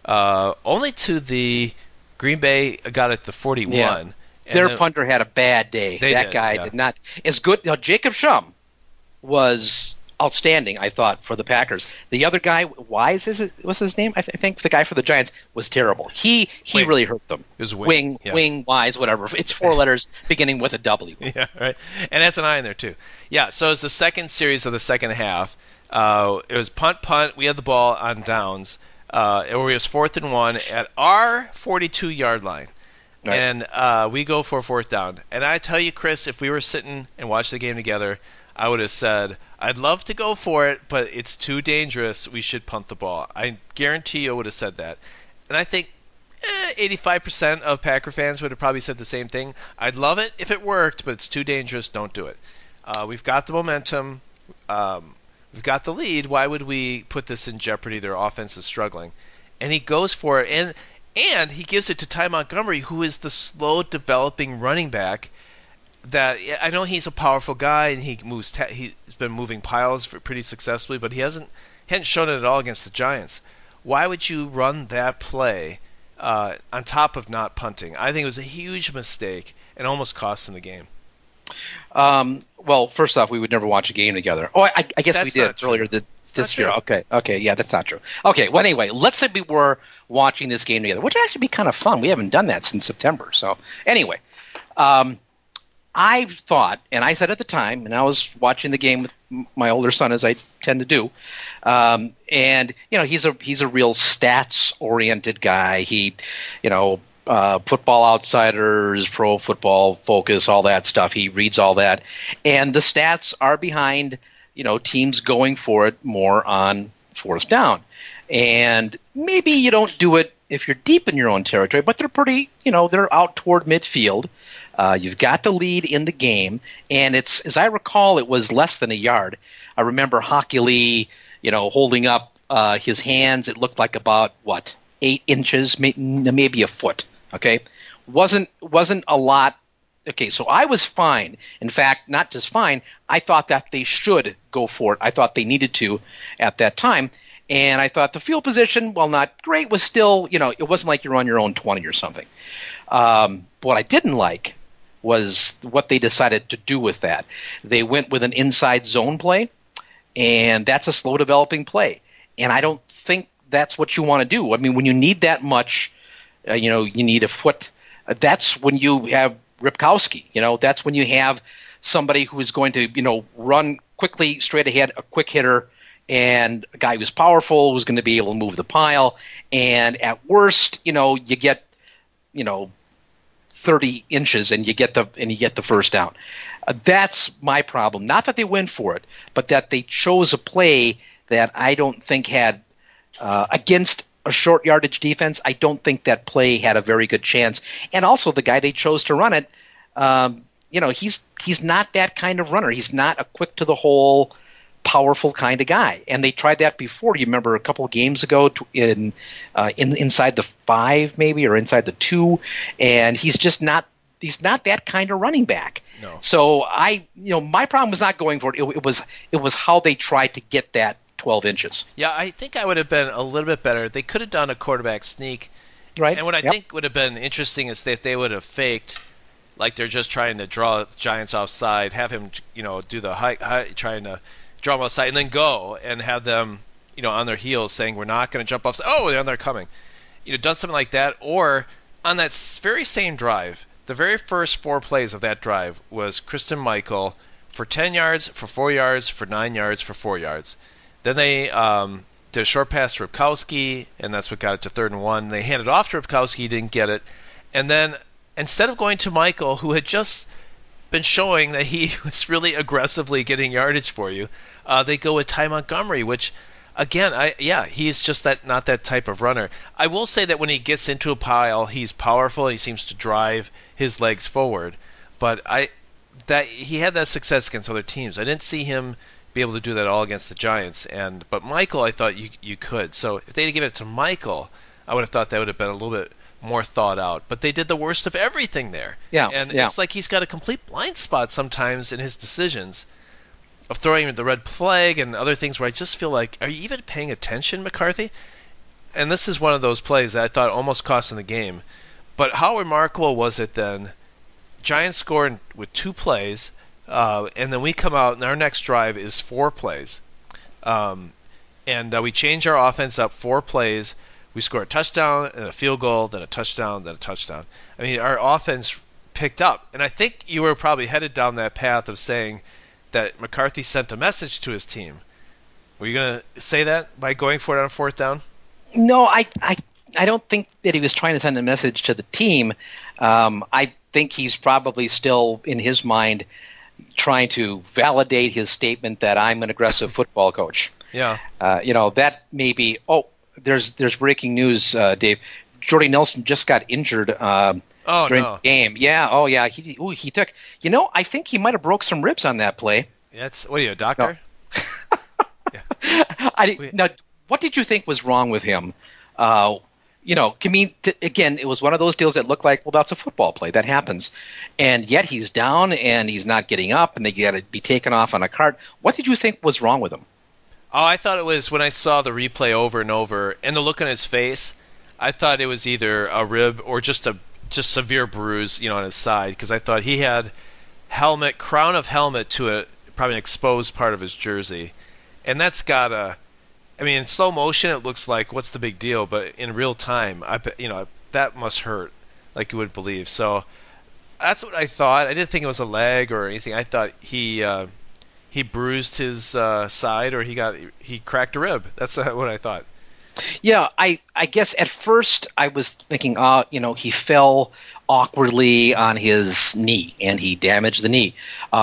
Only to the Green Bay got at the 41. Yeah. Their punter had a bad day. That guy did not. As good. Jacob Shum was outstanding, I thought, for the Packers. The other guy, what's his name? I think the guy for the Giants was terrible. He really hurt them. It was Wing, Wise, whatever. It's 4 letters beginning with a W. Yeah, right. And that's an I in there too. Yeah. So it's the second series of the second half. It was punt. We had the ball on downs. It was 4th and 1 at our 42-yard line. Right. And we go for a 4th down. And I tell you, Chris, if we were sitting and watched the game together, I would have said, I'd love to go for it, but it's too dangerous. We should punt the ball. I guarantee you I would have said that. And I think 85% of Packer fans would have probably said the same thing. I'd love it if it worked, but it's too dangerous. Don't do it. We've got the momentum. We've got the lead. Why would we put this in jeopardy? Their offense is struggling. And he goes for it. And he gives it to Ty Montgomery, who is the slow-developing running back. That I know he's a powerful guy, and he's been moving piles pretty successfully, but hadn't shown it at all against the Giants. Why would you run that play on top of not punting? I think it was a huge mistake and almost cost him the game. Well, first off, we would never watch a game together. Oh, I guess That's we did earlier this year. Okay, yeah, that's not true. Okay, well, anyway, let's say we were watching this game together, which would actually be kind of fun. We haven't done that since September. So, anyway, I thought, and I said at the time, and I was watching the game with my older son, as I tend to do, and he's a real stats-oriented guy. He, Football Outsiders, Pro Football Focus, all that stuff. He reads all that, and the stats are behind, teams going for it more on fourth down. And maybe you don't do it if you're deep in your own territory, but they're pretty, they're out toward midfield. You've got the lead in the game, and it's, as I recall, it was less than a yard. I remember Hockey Lee, holding up his hands. It looked like about 8 inches, maybe a foot. Okay, wasn't a lot. Okay, so I was fine. In fact, not just fine. I thought that they should go for it. I thought they needed to at that time. And I thought the field position, while not great, was still, it wasn't like you're on your own 20 or something. What I didn't like was what they decided to do with that. They went with an inside zone play, and that's a slow developing play. And I don't think that's what you want to do. I mean, when you need that much, you need a foot. That's when you have Ripkowski. That's when you have somebody who is going to, run quickly, straight ahead, a quick hitter, and a guy who's powerful, who's going to be able to move the pile. And at worst, you get, 30 inches and you get the first down. That's my problem. Not that they went for it, but that they chose a play that I don't think had against a short yardage defense. I don't think that play had a very good chance. And also the guy they chose to run it, he's not that kind of runner. He's not a quick to the hole, powerful kind of guy. And they tried that before. You remember a couple of games ago inside the 5 maybe, or inside the 2, and he's just not. He's not that kind of running back. No. So my problem was not going for it. It was how they tried to get that 12 inches. Yeah, I think I would have been a little bit better. They could have done a quarterback sneak. Right. And what I think would have been interesting is that they would have faked, like they're just trying to draw the Giants offside, have him, do the high, trying to draw them offside, and then go and have them, on their heels saying, we're not going to jump offside. Oh, they're coming. Done something like that. Or on that very same drive, the very first 4 plays of that drive was Christine Michael for 10 yards, for 4 yards, for 9 yards, for 4 yards. Then they did a short pass to Ripkowski, and that's what got it to 3rd and 1. They handed off to Ripkowski, he didn't get it. And then instead of going to Michael, who had just been showing that he was really aggressively getting yardage for you, they go with Ty Montgomery, which, again, he's just not that type of runner. I will say that when he gets into a pile, he's powerful. He seems to drive his legs forward. But he had that success against other teams. I didn't see him be able to do that all against the Giants. But Michael, I thought you could. So if they had given it to Michael, I would have thought that would have been a little bit more thought out. But they did the worst of everything there. Yeah. And it's like he's got a complete blind spot sometimes in his decisions of throwing the red flag and other things where I just feel like, are you even paying attention, McCarthy? And this is one of those plays that I thought almost cost him the game. But how remarkable was it then? Giants scored with 2 plays, and then we come out, and our next drive is 4 plays. And we change our offense up 4 plays. We score a touchdown, and a field goal, then a touchdown, then a touchdown. I mean, our offense picked up. And I think you were probably headed down that path of saying that McCarthy sent a message to his team. Were you going to say that by going for it on 4th down? No, I don't think that he was trying to send a message to the team. I think he's probably still, in his mind, trying to validate his statement that I'm an aggressive football coach. Yeah. That may be. Oh, there's breaking news, Dave. Jordy Nelson just got injured during the game. Yeah. Oh, yeah. He took. I think he might have broke some ribs on that play. What are you, a doctor? No. Now, what did you think was wrong with him? I mean, again, it was one of those deals that looked like, well, that's a football play. That happens. And yet he's down and he's not getting up and they got to be taken off on a cart. What did you think was wrong with him? Oh, I thought it was when I saw the replay over and over and the look on his face, I thought it was either a rib or just severe bruise, on his side, because I thought he had crown of helmet to probably an exposed part of his jersey. And that's in slow motion, it looks like, what's the big deal? But in real time, that must hurt like you wouldn't believe. So that's what I thought. I didn't think it was a leg or anything. I thought he bruised his side or he cracked a rib. That's what I thought. Yeah, I guess at first I was thinking, he fell awkwardly on his knee and he damaged the knee.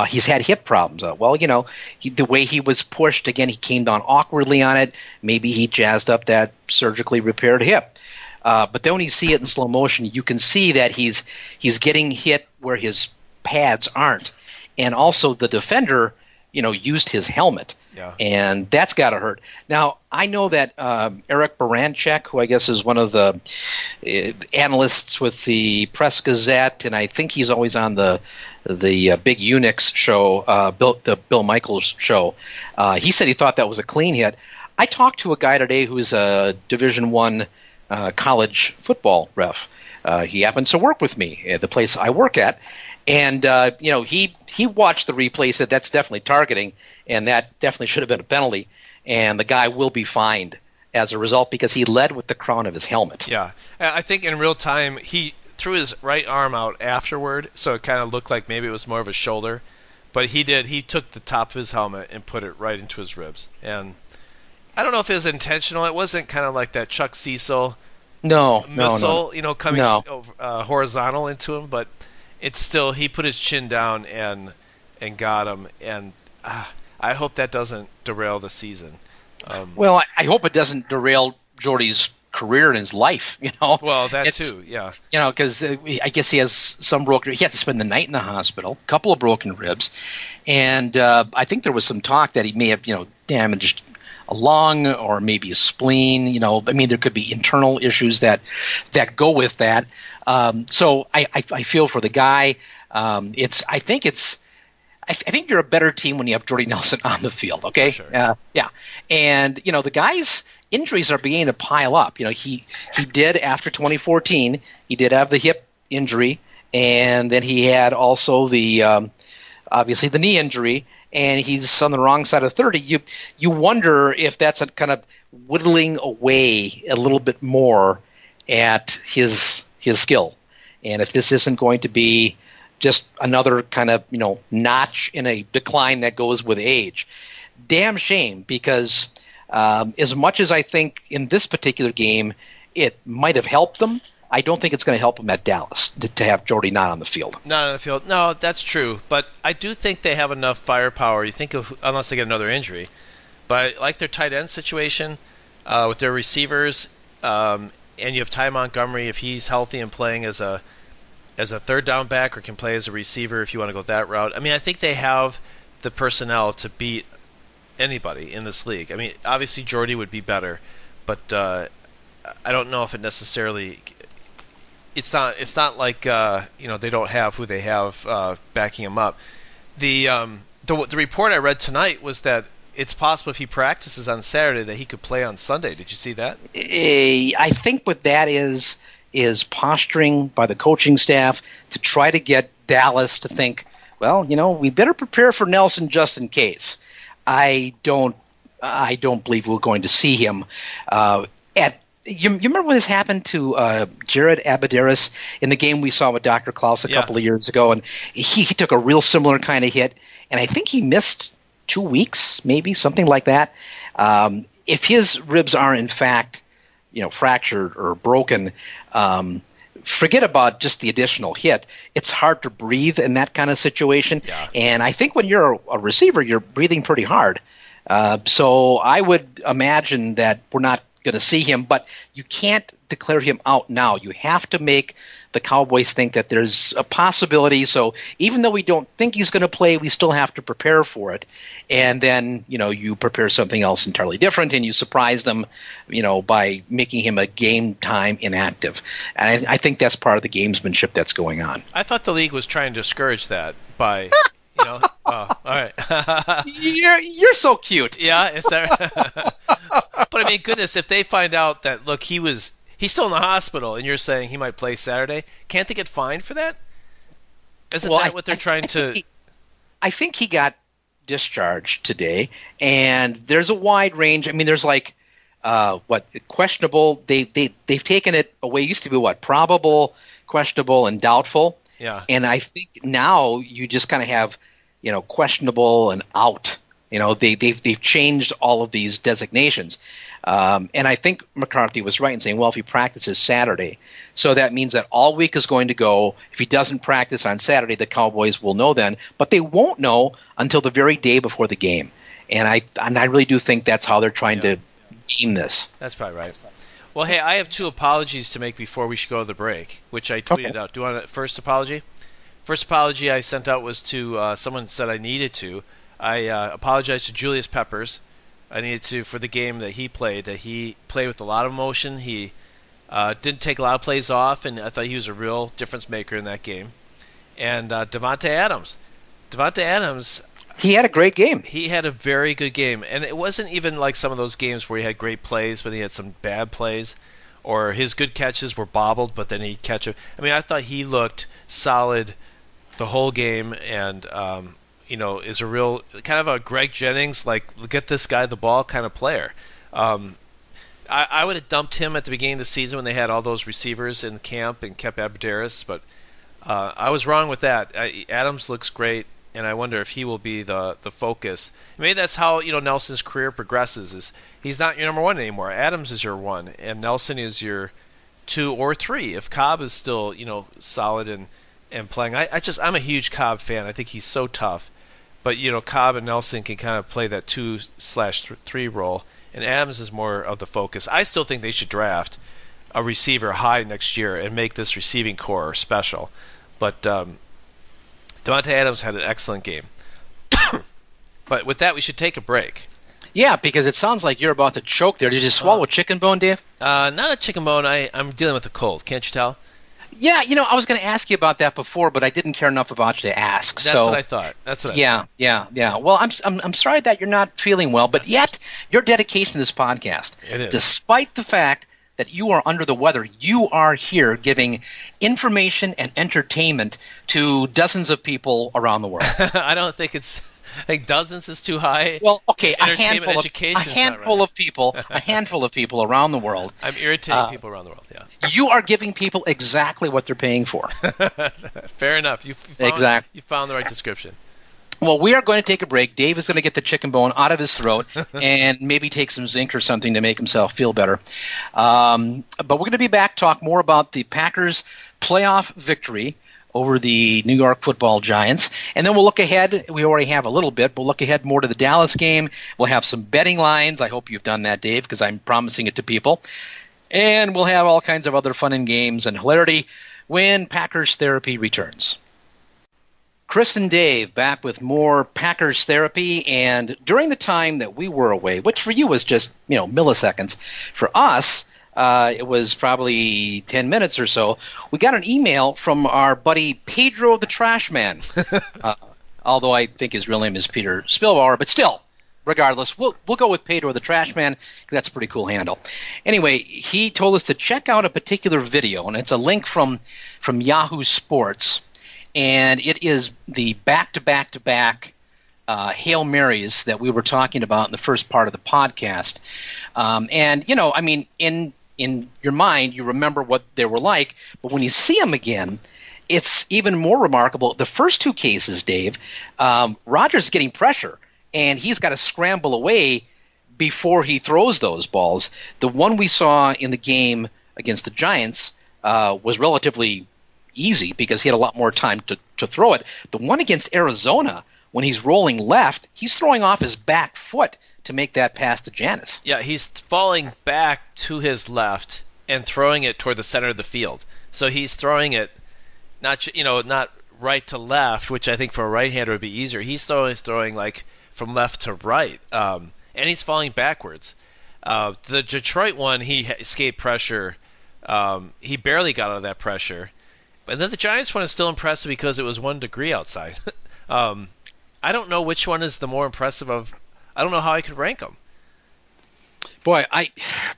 He's had hip problems. The way he was pushed, again, he came down awkwardly on it. Maybe he jazzed up that surgically repaired hip. But then when you see it in slow motion, you can see that he's getting hit where his pads aren't. And also the defender, used his helmet. Yeah. And that's got to hurt. Now, I know that Eric Baranchek, who I guess is one of the analysts with the Press Gazette, and I think he's always on the Big Unix show, the Bill Michaels show, he said he thought that was a clean hit. I talked to a guy today who's a Division I college football ref. He happens to work with me at the place I work at. And, he watched the replay, said that's definitely targeting, and that definitely should have been a penalty. And the guy will be fined as a result because he led with the crown of his helmet. Yeah. I think in real time, he threw his right arm out afterward, so it kind of looked like maybe it was more of a shoulder. But he took the top of his helmet and put it right into his ribs. And I don't know if it was intentional. It wasn't kind of like that Chuck Cecil missile, coming horizontal into him, but it's still, he put his chin down and got him, and I hope that doesn't derail the season. Well, I hope it doesn't derail Jordy's career and his life. Well, that too, yeah. Because I guess he has some broken. He had to spend the night in the hospital, a couple of broken ribs, and I think there was some talk that he may have, damaged a lung or maybe a spleen. There could be internal issues that go with that. So I feel for the guy. I think you're a better team when you have Jordy Nelson on the field. Okay. Sure. Yeah. And the guy's injuries are beginning to pile up. He did after 2014. He did have the hip injury, and then he had also the obviously the knee injury. And he's on the wrong side of 30. You wonder if that's a kind of whittling away a little bit more at his skill, and if this isn't going to be just another kind of notch in a decline that goes with age. Damn shame, because as much as I think in this particular game it might have helped them, I don't think it's going to help them at Dallas to have Jordy not on the field. Not on the field. No, that's true. But I do think they have enough firepower. You think of, unless they get another injury. But I like their tight end situation with their receivers. And you have Ty Montgomery, if he's healthy and playing as a third down back or can play as a receiver if you want to go that route. I think they have the personnel to beat anybody in this league. Obviously Jordy would be better. But I don't know if it necessarily... It's not like they don't have who they have backing him up. The report I read tonight was that it's possible if he practices on Saturday that he could play on Sunday. Did you see that? I think what that is posturing by the coaching staff to try to get Dallas to think, well, we better prepare for Nelson just in case. I don't believe we're going to see him at. You remember when this happened to Jared Abadaris in the game we saw with Dr. Klaus a couple of years ago, and he took a real similar kind of hit, and I think he missed 2 weeks, maybe something like that. If his ribs are in fact, fractured or broken, forget about just the additional hit. It's hard to breathe in that kind of situation, and I think when you're a receiver, you're breathing pretty hard. So I would imagine that we're not going to see him, but you can't declare him out now. You have to make the Cowboys think that there's a possibility. So even though we don't think he's going to play, we still have to prepare for it. And then, you prepare something else entirely different, and you surprise them, by making him a game time inactive. And I think that's part of the gamesmanship that's going on. I thought the league was trying to discourage that by, all right. You're so cute. Yeah, is that? But I mean, goodness, if they find out that look, he's still in the hospital, and you're saying he might play Saturday, can't they get fined for that? Isn't that what they're trying to? I think he got discharged today, and there's a wide range. I mean, there's like questionable. They've taken it away. It used to be probable, questionable, and doubtful. Yeah. And I think now you just kind of have, questionable and out. They've changed all of these designations. And I think McCarthy was right in saying, well, if he practices Saturday, so that means that all week is going to go. If he doesn't practice on Saturday, the Cowboys will know then, but they won't know until the very day before the game. And I really do think that's how they're trying to game this. That's probably right. Well, hey, I have 2 apologies to make before we should go to the break, which I tweeted out. Do you want a first apology? First apology I sent out was to someone said I needed to. I apologized to Julius Peppers. I needed to for the game that he played. That he played with a lot of emotion. He didn't take a lot of plays off, and I thought he was a real difference maker in that game. And Davante Adams. He had a great game. He had a very good game, and it wasn't even like some of those games where he had great plays, but he had some bad plays, or his good catches were bobbled, but then he'd catch them. I mean, I thought he looked solid the whole game, and is a real kind of a Greg Jennings, like, get this guy the ball kind of player. I would have dumped him at the beginning of the season when they had all those receivers in camp and kept Abderus, but I was wrong with that. Adams looks great, and I wonder if he will be the focus. Maybe that's how Nelson's career progresses. Is he's not your number 1 anymore. Adams is your 1, and Nelson is your 2 or 3. If Cobb is still solid and playing, I'm a huge Cobb fan. I think he's so tough. But Cobb and Nelson can kind of play that 2/3 role, and Adams is more of the focus. I still think they should draft a receiver high next year and make this receiving core special. But Davante Adams had an excellent game. But with that, we should take a break. Yeah, because it sounds like you're about to choke there. Did you swallow a chicken bone, Dave? Not a chicken bone. I'm dealing with a cold. Can't you tell? Yeah, I was going to ask you about that before, but I didn't care enough about you to ask. That's what I thought. Yeah. Well, I'm sorry that you're not feeling well, but yet your dedication to this podcast, it is. Despite the fact that you are under the weather, you are here giving information and entertainment to dozens of people around the world. I don't think it's. I think dozens is too high. Well, okay, a handful of people around the world. I'm irritating people around the world. Yeah. You are giving people exactly what they're paying for. Fair enough. You found the right description. Well, we are going to take a break. Dave is going to get the chicken bone out of his throat and maybe take some zinc or something to make himself feel better. But we're going to be back, talk more about the Packers' playoff victory over the New York Football Giants. And then we'll look ahead. We already have a little bit. We'll look ahead more to the Dallas game. We'll have some betting lines. I hope you've done that, Dave, because I'm promising it to people. And we'll have all kinds of other fun and games and hilarity when Packers Therapy returns. Chris and Dave back with more Packers Therapy. And during the time that we were away, which for you was just, milliseconds, for us, it was probably 10 minutes or so, we got an email from our buddy Pedro the Trash Man. Although I think his real name is Peter Spillbauer, but still, regardless, we'll go with Pedro the Trash Man. That's a pretty cool handle. Anyway, he told us to check out a particular video, and it's a link from Yahoo Sports, and it is the back-to-back-to-back Hail Marys that we were talking about in the first part of the podcast. And, in your mind, you remember what they were like, but when you see them again, it's even more remarkable. The first 2 cases, Dave, Rodgers is getting pressure, and he's got to scramble away before he throws those balls. The one we saw in the game against the Giants was relatively easy because he had a lot more time to throw it. The one against Arizona, when he's rolling left, he's throwing off his back foot to make that pass to Janis. Yeah, he's falling back to his left and throwing it toward the center of the field. So he's throwing it not right to left, which I think for a right-hander would be easier. He's throwing like from left to right, and he's falling backwards. The Detroit one, he escaped pressure. He barely got out of that pressure. But then the Giants one is still impressive because it was 1 degree outside. I don't know which one is the more impressive of. I don't know how I could rank them. Boy,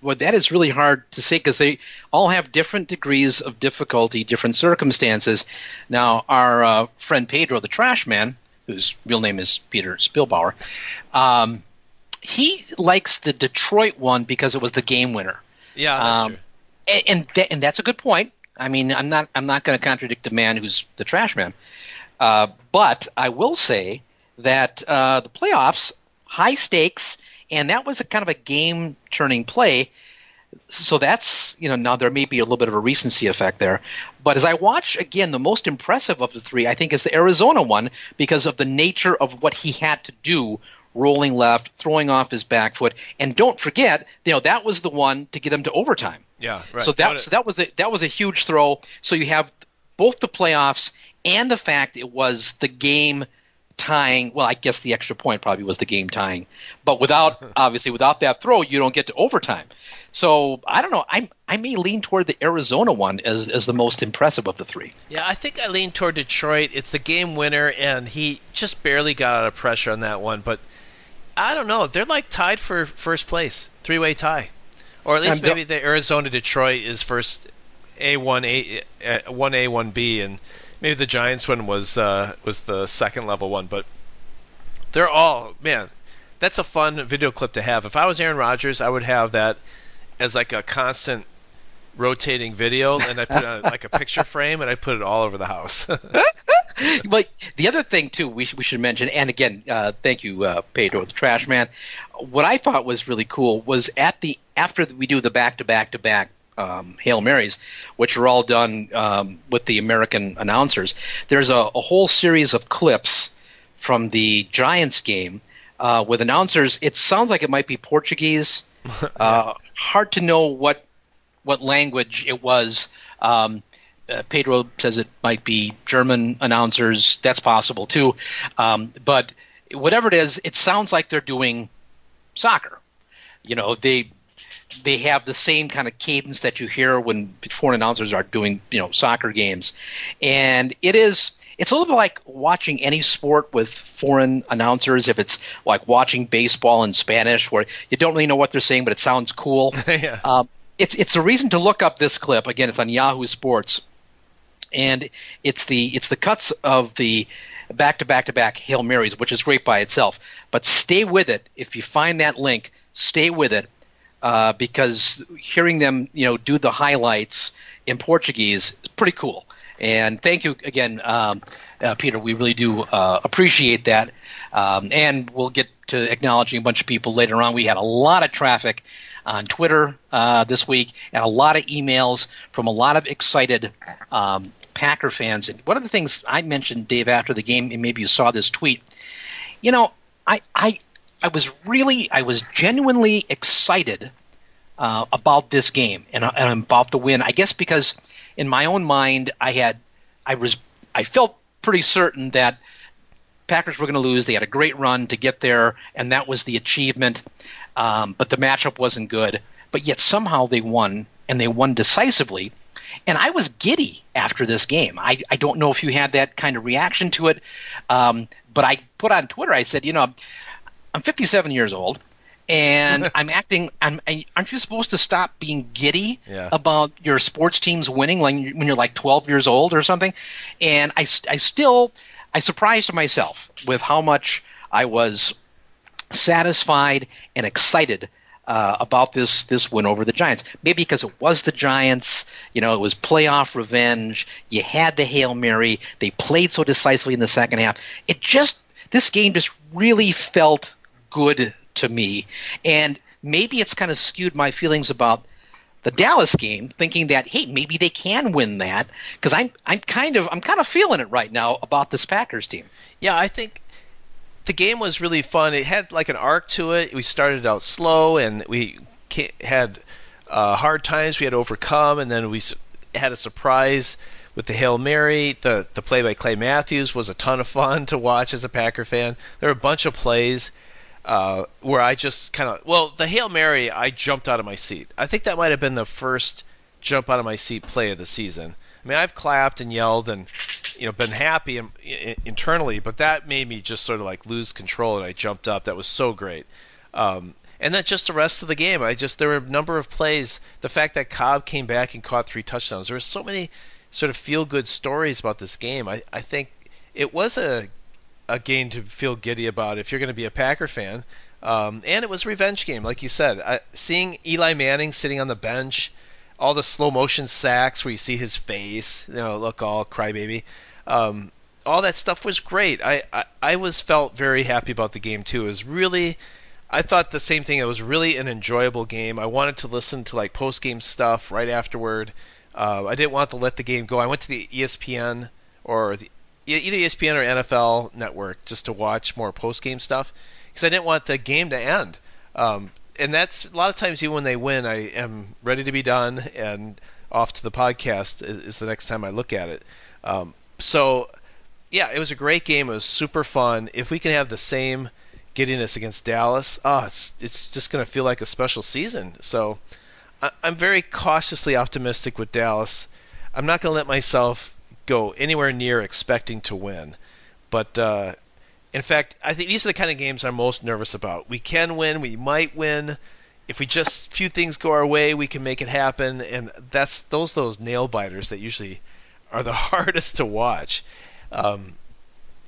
that is really hard to say because they all have different degrees of difficulty, different circumstances. Now, our friend Pedro, the trash man, whose real name is Peter Spielbauer, he likes the Detroit one because it was the game winner. Yeah, that's true. And that's a good point. I mean, I'm not going to contradict the man who's the trash man. But I will say that the playoffs, high stakes, and that was a kind of a game-turning play. So that's, now there may be a little bit of a recency effect there. But as I watch, again, the most impressive of the three, I think, is the Arizona one because of the nature of what he had to do, rolling left, throwing off his back foot. And don't forget, that was the one to get him to overtime. Yeah, right. So that was a huge throw. So you have both the playoffs and the fact it was the game tying. Well, I guess the extra point probably was the game tying, but without that throw, you don't get to overtime. So I don't know. I may lean toward the Arizona one as the most impressive of the three. Yeah, I think I lean toward Detroit. It's the game winner, and he just barely got out of pressure on that one. But I don't know. They're like tied for first place, 3-way tie, or at least maybe the Arizona Detroit is first A1A 1B, and maybe the Giants one was the second level one. But they're all, man, that's a fun video clip to have. If I was Aaron Rodgers, I would have that as like a constant rotating video, and I put it on like a picture frame, and I put it all over the house. But the other thing too, we should mention, and again, thank you, Pedro, the trash man. What I thought was really cool was after we do the back-to-back Hail Marys, which are all done with the American announcers. There's a whole series of clips from the Giants game with announcers. It sounds like it might be Portuguese. Hard to know what language it was. Pedro says it might be German announcers. That's possible too. But whatever it is, it sounds like they're doing soccer. They have the same kind of cadence that you hear when foreign announcers are doing, soccer games. And it's a little bit like watching any sport with foreign announcers, if it's like watching baseball in Spanish where you don't really know what they're saying, but it sounds cool. Yeah. It's a reason to look up this clip. Again, it's on Yahoo Sports. And it's the cuts of the back-to-back Hail Marys, which is great by itself. But stay with it. If you find that link, stay with it. Because hearing them, do the highlights in Portuguese is pretty cool. And thank you again, Peter. We really do appreciate that. And we'll get to acknowledging a bunch of people later on. We had a lot of traffic on Twitter this week and a lot of emails from a lot of excited Packer fans. And one of the things I mentioned, Dave, after the game, and maybe you saw this tweet, I was genuinely excited about this game and about the win. I guess because in my own mind, I felt pretty certain that Packers were going to lose. They had a great run to get there, and that was the achievement. But the matchup wasn't good. But yet somehow they won, and they won decisively. And I was giddy after this game. I don't know if you had that kind of reaction to it, but I put on Twitter, I said, I'm 57 years old, and I'm acting. Aren't you supposed to stop being giddy about your sports teams winning when you're like 12 years old or something? And I surprised myself with how much I was satisfied and excited about this win over the Giants. Maybe because it was the Giants, it was playoff revenge. You had the Hail Mary. They played so decisively in the second half. This game just really felt good to me, and maybe it's kind of skewed my feelings about the Dallas game, thinking that hey, maybe they can win that, because I'm kind of feeling it right now about this Packers team. Yeah, I think the game was really fun. It had like an arc to it. We started out slow, and we had hard times we had to overcome, and then had a surprise with the Hail Mary. The play by Clay Matthews was a ton of fun to watch as a Packer fan. There were a bunch of plays where I just kind of, well, the Hail Mary, I jumped out of my seat. I think that might have been the first jump out of my seat play of the season. I mean, I've clapped and yelled and been happy internally, but that made me just sort of like lose control, and I jumped up. That was so great. And then just the rest of the game, there were a number of plays. The fact that Cobb came back and caught 3 touchdowns. There were so many sort of feel-good stories about this game. I think it was a game to feel giddy about if you're going to be a Packer fan. And it was a revenge game, like you said. Seeing Eli Manning sitting on the bench, all the slow-motion sacks where you see his face, look all crybaby. All that stuff was great. I felt very happy about the game, too. It was really... I thought the same thing. It was really an enjoyable game. I wanted to listen to like post-game stuff right afterward. I didn't want to let the game go. I went to the ESPN or either ESPN or NFL Network just to watch more post-game stuff because I didn't want the game to end. And that's a lot of times, even when they win, I am ready to be done and off to the podcast is the next time I look at it. So, yeah, it was a great game. It was super fun. If we can have the same giddiness against Dallas, it's just going to feel like a special season. So I'm very cautiously optimistic with Dallas. I'm not going to let myself go anywhere near expecting to win. But in fact, I think these are the kind of games I'm most nervous about. We can win. We might win. If we just few things go our way, we can make it happen. And that's those nail biters that usually are the hardest to watch.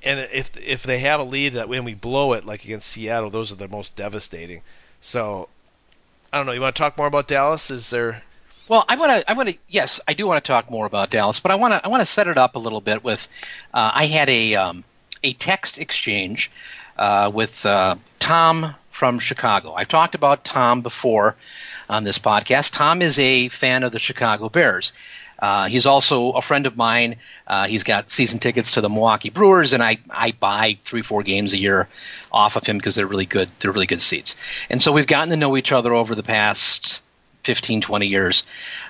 And if they have a lead that when we blow it, like against Seattle, those are the most devastating. So I don't know. You want to talk more about Dallas? Is there? Well, I want to. Yes, I do want to talk more about Dallas, but I want to set it up a little bit with. I had a text exchange with Tom from Chicago. I've talked about Tom before on this podcast. Tom is a fan of the Chicago Bears. He's also a friend of mine. He's got season tickets to the Milwaukee Brewers, and I buy 3-4 games a year off of him because they're really good. They're really good seats. And so we've gotten to know each other over the past 15, 20 years.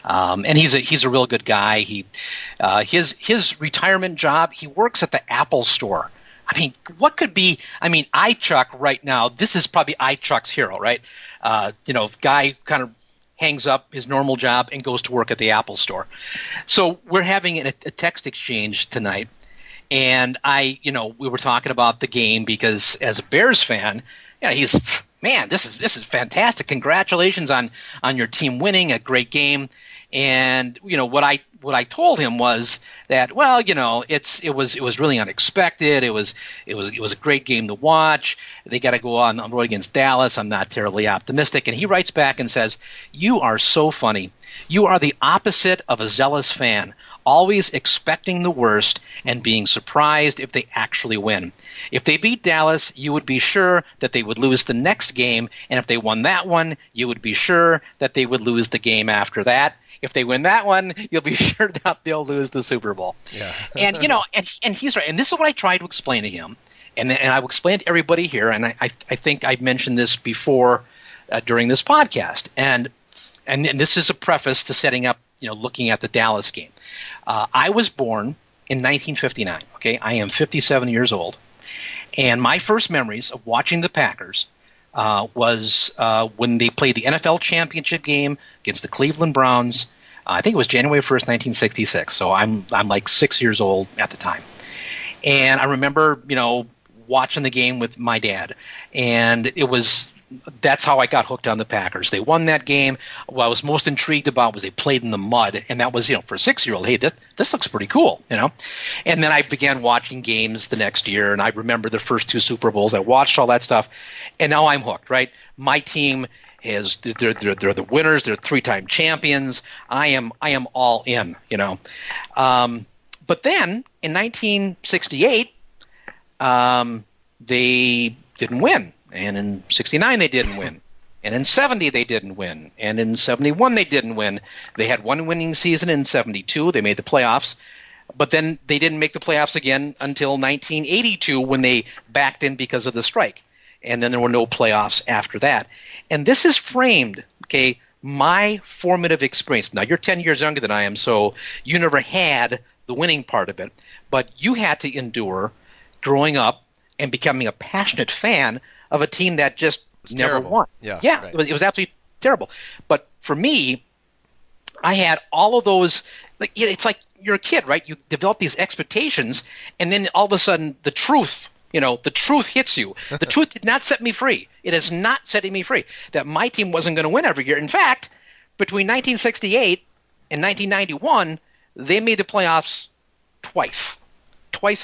And he's a real good guy. His retirement job, he works at the Apple Store. I mean, what could be? I mean, iChuck right now. This is probably iChuck's hero, right? Guy kind of hangs up his normal job and goes to work at the Apple Store. So we're having a text exchange tonight, and we were talking about the game because as a Bears fan, this is fantastic. Congratulations on your team winning a great game. And what I told him was that it was really unexpected. It was a great game to watch. They got to go on the road against Dallas. I'm not terribly optimistic. And he writes back and says, "You are so funny. You are the opposite of a zealous fan, always expecting the worst and being surprised if they actually win. If they beat Dallas, you would be sure that they would lose the next game, and if they won that one, you would be sure that they would lose the game after that. If they win that one, you'll be sure that they'll lose the Super Bowl." Yeah. and and he's right. And this is what I tried to explain to him, and I will explain to everybody here. And I think I've mentioned this before during this podcast. And this is a preface to setting up, looking at the Dallas game. I was born in 1959. Okay, I am 57 years old, and my first memories of watching the Packers was when they played the NFL championship game against the Cleveland Browns. I think it was January 1st, 1966. So I'm like 6 years old at the time. And I remember, watching the game with my dad. And that's how I got hooked on the Packers. They won that game. What I was most intrigued about was they played in the mud. And that was, for a 6-year-old, hey, this looks pretty cool, And then I began watching games the next year. And I remember the first 2 Super Bowls. I watched all that stuff. And now I'm hooked, right? My team they're the winners. They're 3-time champions. I am all in, But then in 1968, they didn't win. And in 69, they didn't win. And in 70, they didn't win. And in 71, they didn't win. They had one winning season in 72. They made the playoffs. But then they didn't make the playoffs again until 1982 when they backed in because of the strike. And then there were no playoffs after that. And this is framed, my formative experience. Now, you're 10 years younger than I am, so you never had the winning part of it, but you had to endure growing up and becoming a passionate fan of a team that just never terrible. won. Yeah, right. It was absolutely terrible. But for me, I had all of those. It's like you're a kid, right? You develop these expectations, and then all of a sudden, the truth hits you. The truth did not set me free. It is not setting me free that my team wasn't going to win every year. In fact, between 1968 and 1991, they made the playoffs twice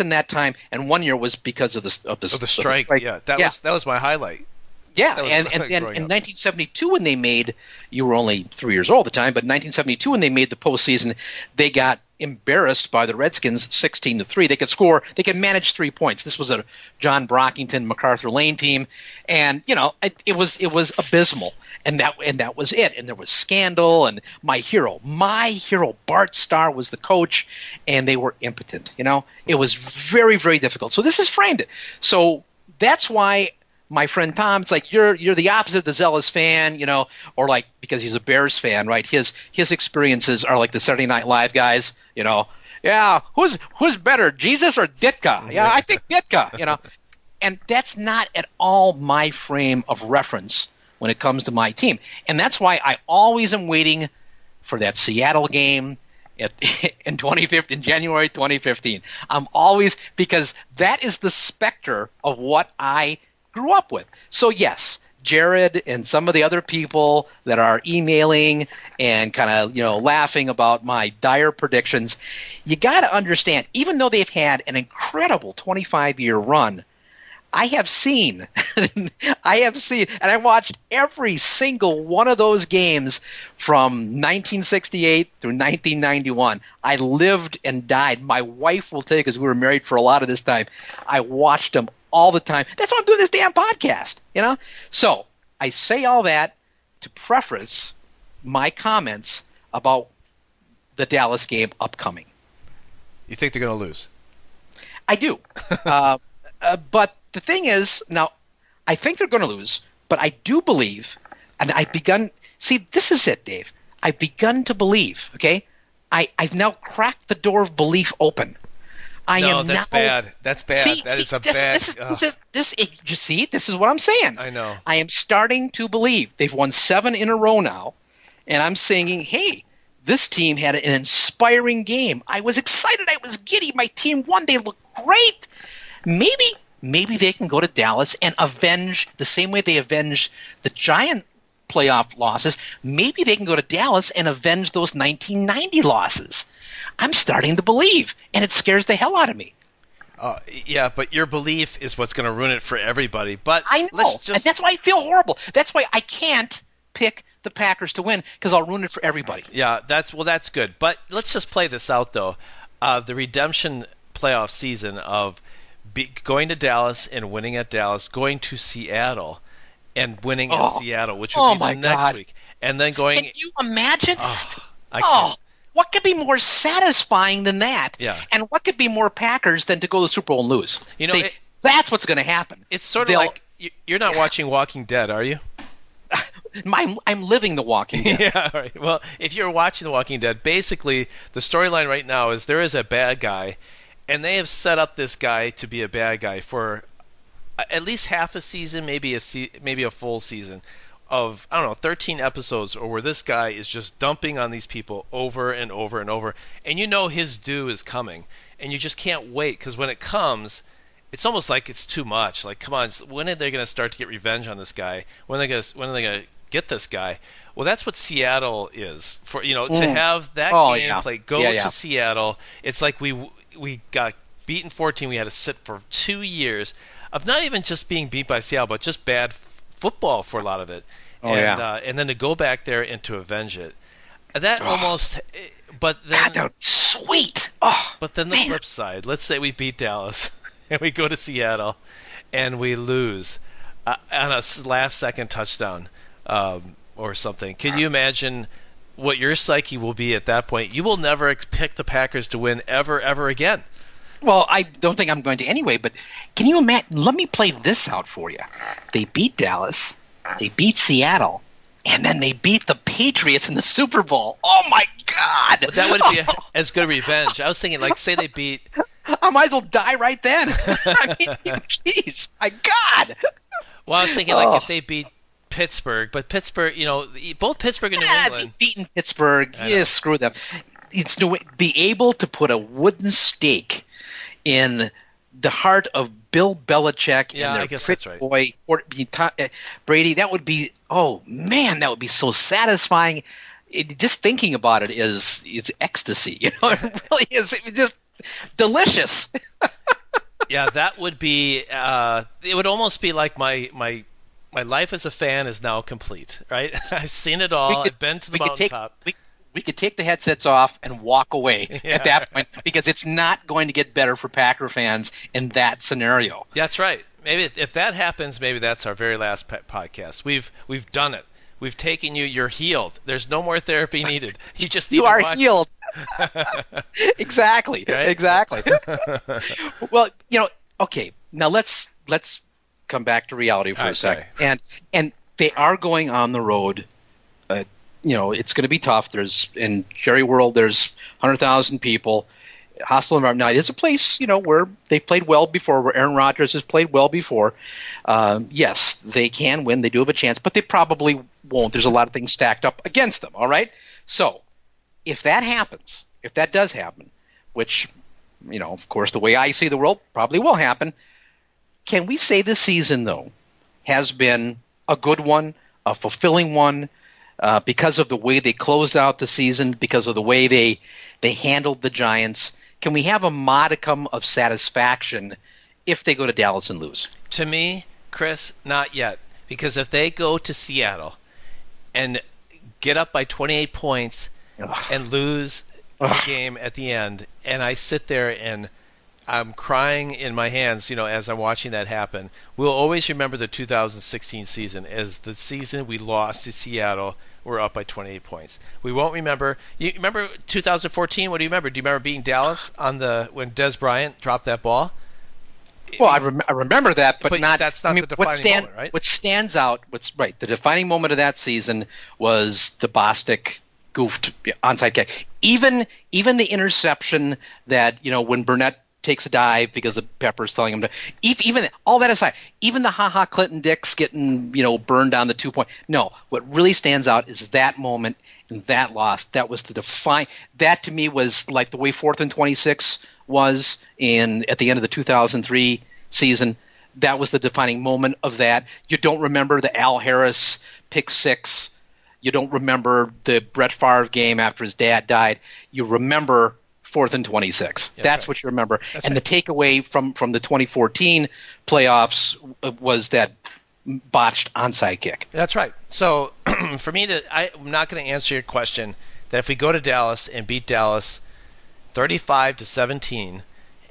in that time, and one year was because of the strike. Yeah, that was my highlight. Yeah, and then in 1972 when they made, you were only 3 years old at the time, but in 1972 when they made the postseason, they got embarrassed by the Redskins 16-3. They could manage 3 points. This was a John Brockington, MacArthur Lane team, and it was abysmal. And that was it. And there was scandal, and my hero, Bart Starr was the coach, and they were impotent. It was very, very difficult. So this has framed it. So that's why my friend Tom, it's like you're the opposite of the zealous fan, or like because he's a Bears fan, right? His experiences are like the Saturday Night Live guys, Yeah, who's better, Jesus or Ditka? Yeah, I think Ditka, And that's not at all my frame of reference when it comes to my team. And that's why I always am waiting for that Seattle game in January 2015. I'm always, because that is the specter of what I grew up with. So yes, Jared and some of the other people that are emailing and kind of laughing about my dire predictions, you got to understand, even though they've had an incredible 25-year run, I have seen, and I watched every single one of those games from 1968 through 1991. I lived and died. My wife will tell you, because we were married for a lot of this time, I watched them all the time. That's why I'm doing this damn podcast, So I say all that to preface my comments about the Dallas game upcoming. You think they're going to lose? I do. But the thing is, now, I think they're going to lose, but I do believe, and this is it, Dave. I've begun to believe, okay? I've now cracked the door of belief open. That's bad. That's bad. See, that is a bad. This is what I'm saying. I know. I am starting to believe. They've won 7 in a row now, and I'm saying, hey, this team had an inspiring game. I was excited. I was giddy. My team won. They looked great. Maybe they can go to Dallas and avenge the same way they avenged the Giant playoff losses. Maybe they can go to Dallas and avenge those 1990 losses. I'm starting to believe, and it scares the hell out of me. Yeah, but your belief is what's going to ruin it for everybody. But I know, and that's why I feel horrible. That's why I can't pick the Packers to win, because I'll ruin it for everybody. Yeah, that's good. But let's just play this out, though. The redemption playoff season of going to Dallas and winning at Dallas, going to Seattle and winning at Seattle, which would be the next week, and then going. Can you imagine? I can't. What could be more satisfying than that? Yeah. And what could be more Packers than to go to the Super Bowl and lose? That's what's going to happen. It's sort of like you're not watching Walking Dead, are you? I'm living The Walking Dead. Yeah, all right. Well, if you're watching The Walking Dead, basically the storyline right now is there is a bad guy, and they have set up this guy to be a bad guy for at least half a season, maybe a full season of, 13 episodes, or where this guy is just dumping on these people over and over and over, and his due is coming, and you just can't wait, because when it comes, it's almost like it's too much. Like, come on, when are they going to start to get revenge on this guy? When are they going to get this guy? Well, that's what Seattle is. For to have that gameplay go to Seattle, it's like we got beaten 14. We had to sit for 2 years of not even just being beat by Seattle, but just bad football for a lot of it. And then to go back there and to avenge it. That almost. But then. God, that would be sweet. But then the flip side. Let's say we beat Dallas and we go to Seattle and we lose on a last-second touchdown or something. Can you imagine what your psyche will be at that point? You will never pick the Packers to win ever again. Well, I don't think I'm going to anyway, but can you imagine? Let me play this out for you. They beat Dallas. They beat Seattle. and then they beat the Patriots in the Super Bowl. Oh my God! But that would be as good revenge. I was thinking, like, say they beat. I might as well die right then. I mean, jeez, my God. Well, I was thinking, like, if they beat Pittsburgh, but Pittsburgh, both Pittsburgh and New England. Beating Pittsburgh, screw them. It's be able to put a wooden stake in the heart of Bill Belichick and their pretty boy Brady. That would be, oh man, that would be so satisfying. Just thinking about it is ecstasy. It really is. It's just delicious. Yeah, that would be. It would almost be like my life as a fan is now complete. Right? I've seen it all. I've been to the mountaintop. We could take the headsets off and walk away at that point, because it's not going to get better for Packer fans in that scenario. That's right. Maybe if that happens, maybe that's our very last podcast. We've done it. We've taken you. You're healed. There's no more therapy needed. You just need you are healed. Exactly. Right? Exactly. Well, okay. Now let's come back to reality for a second. And they are going on the road. It's going to be tough. In Jerry World, there's 100,000 people. Hostile environment. Now, it is a place, where they've played well before, where Aaron Rodgers has played well before. Yes, they can win. They do have a chance, but they probably won't. There's a lot of things stacked up against them, all right? So if that happens, if that does happen, which, of course, the way I see the world probably will happen, can we say this season, though, has been a good one, a fulfilling one, because of the way they closed out the season, because of the way they handled the Giants? Can we have a modicum of satisfaction if they go to Dallas and lose? To me, Chris, not yet. Because if they go to Seattle and get up by 28 points and lose the game at the end, and I sit there and I'm crying in my hands, as I'm watching that happen, we'll always remember the 2016 season as the season we lost to Seattle. We're up by 28 points. We won't remember. You remember 2014? What do you remember? Do you remember beating Dallas when Des Bryant dropped that ball? Well, I remember that, but not. That's not the defining moment, right? What stands out, the defining moment of that season was the Bostic goofed onside kick. Even the interception that when Burnett takes a dive because the Pepper's telling him to. Even all that aside, even the Ha Clinton Dix getting burned down the 2 point. No, what really stands out is that moment and that loss. That was the define. That to me was like the way 4th and 26 was at the end of the 2003 season. That was the defining moment of that. You don't remember the Al Harris pick six. You don't remember the Brett Favre game after his dad died. You remember 4th and 26. That's right. What you remember. That's and right. The takeaway from the 2014 playoffs was that botched onside kick. That's right. So for me I'm not going to answer your question that if we go to Dallas and beat Dallas 35-17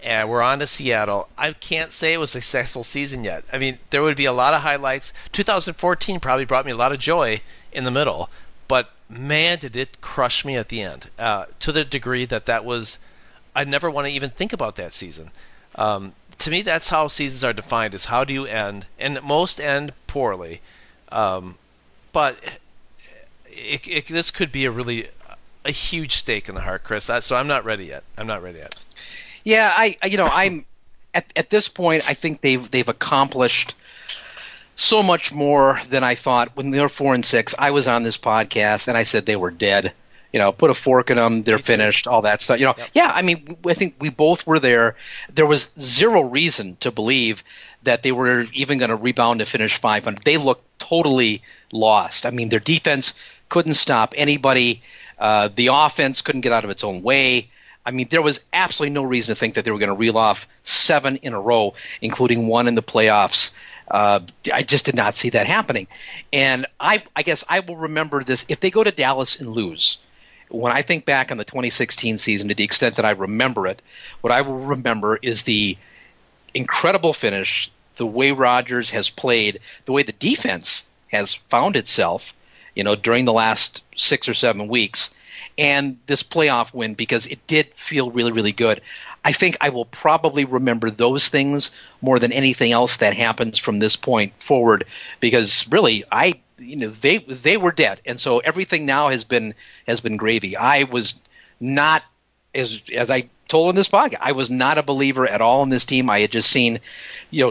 and we're on to Seattle, I can't say it was a successful season yet. I mean, there would be a lot of highlights. 2014 probably brought me a lot of joy in the middle, but man, did it crush me at the end, to the degree that was – I never want to even think about that season. To me, that's how seasons are defined, is how do you end. And most end poorly. But this could be a huge stake in the heart, Chris. So I'm not ready yet. Yeah, I'm at this point, I think they've accomplished – so much more than I thought. When they were 4-6, I was on this podcast and I said they were dead. Put a fork in them, they're finished, all that stuff. Yep. Yeah, I mean, I think we both were there. There was zero reason to believe that they were even going to rebound to finish 500. They looked totally lost. I mean, their defense couldn't stop anybody. The offense couldn't get out of its own way. I mean, there was absolutely no reason to think that they were going to reel off 7 in a row, including one in the playoffs. I just did not see that happening. And I guess I will remember this. If they go to Dallas and lose, when I think back on the 2016 season, to the extent that I remember it, what I will remember is the incredible finish, the way Rodgers has played, the way the defense has found itself, during the last 6 or 7 weeks, and this playoff win, because it did feel really, really good. I think I will probably remember those things more than anything else that happens from this point forward, because really, they were dead, and so everything now has been gravy. I was not, as I told in this podcast, I was not a believer at all in this team. I had just seen,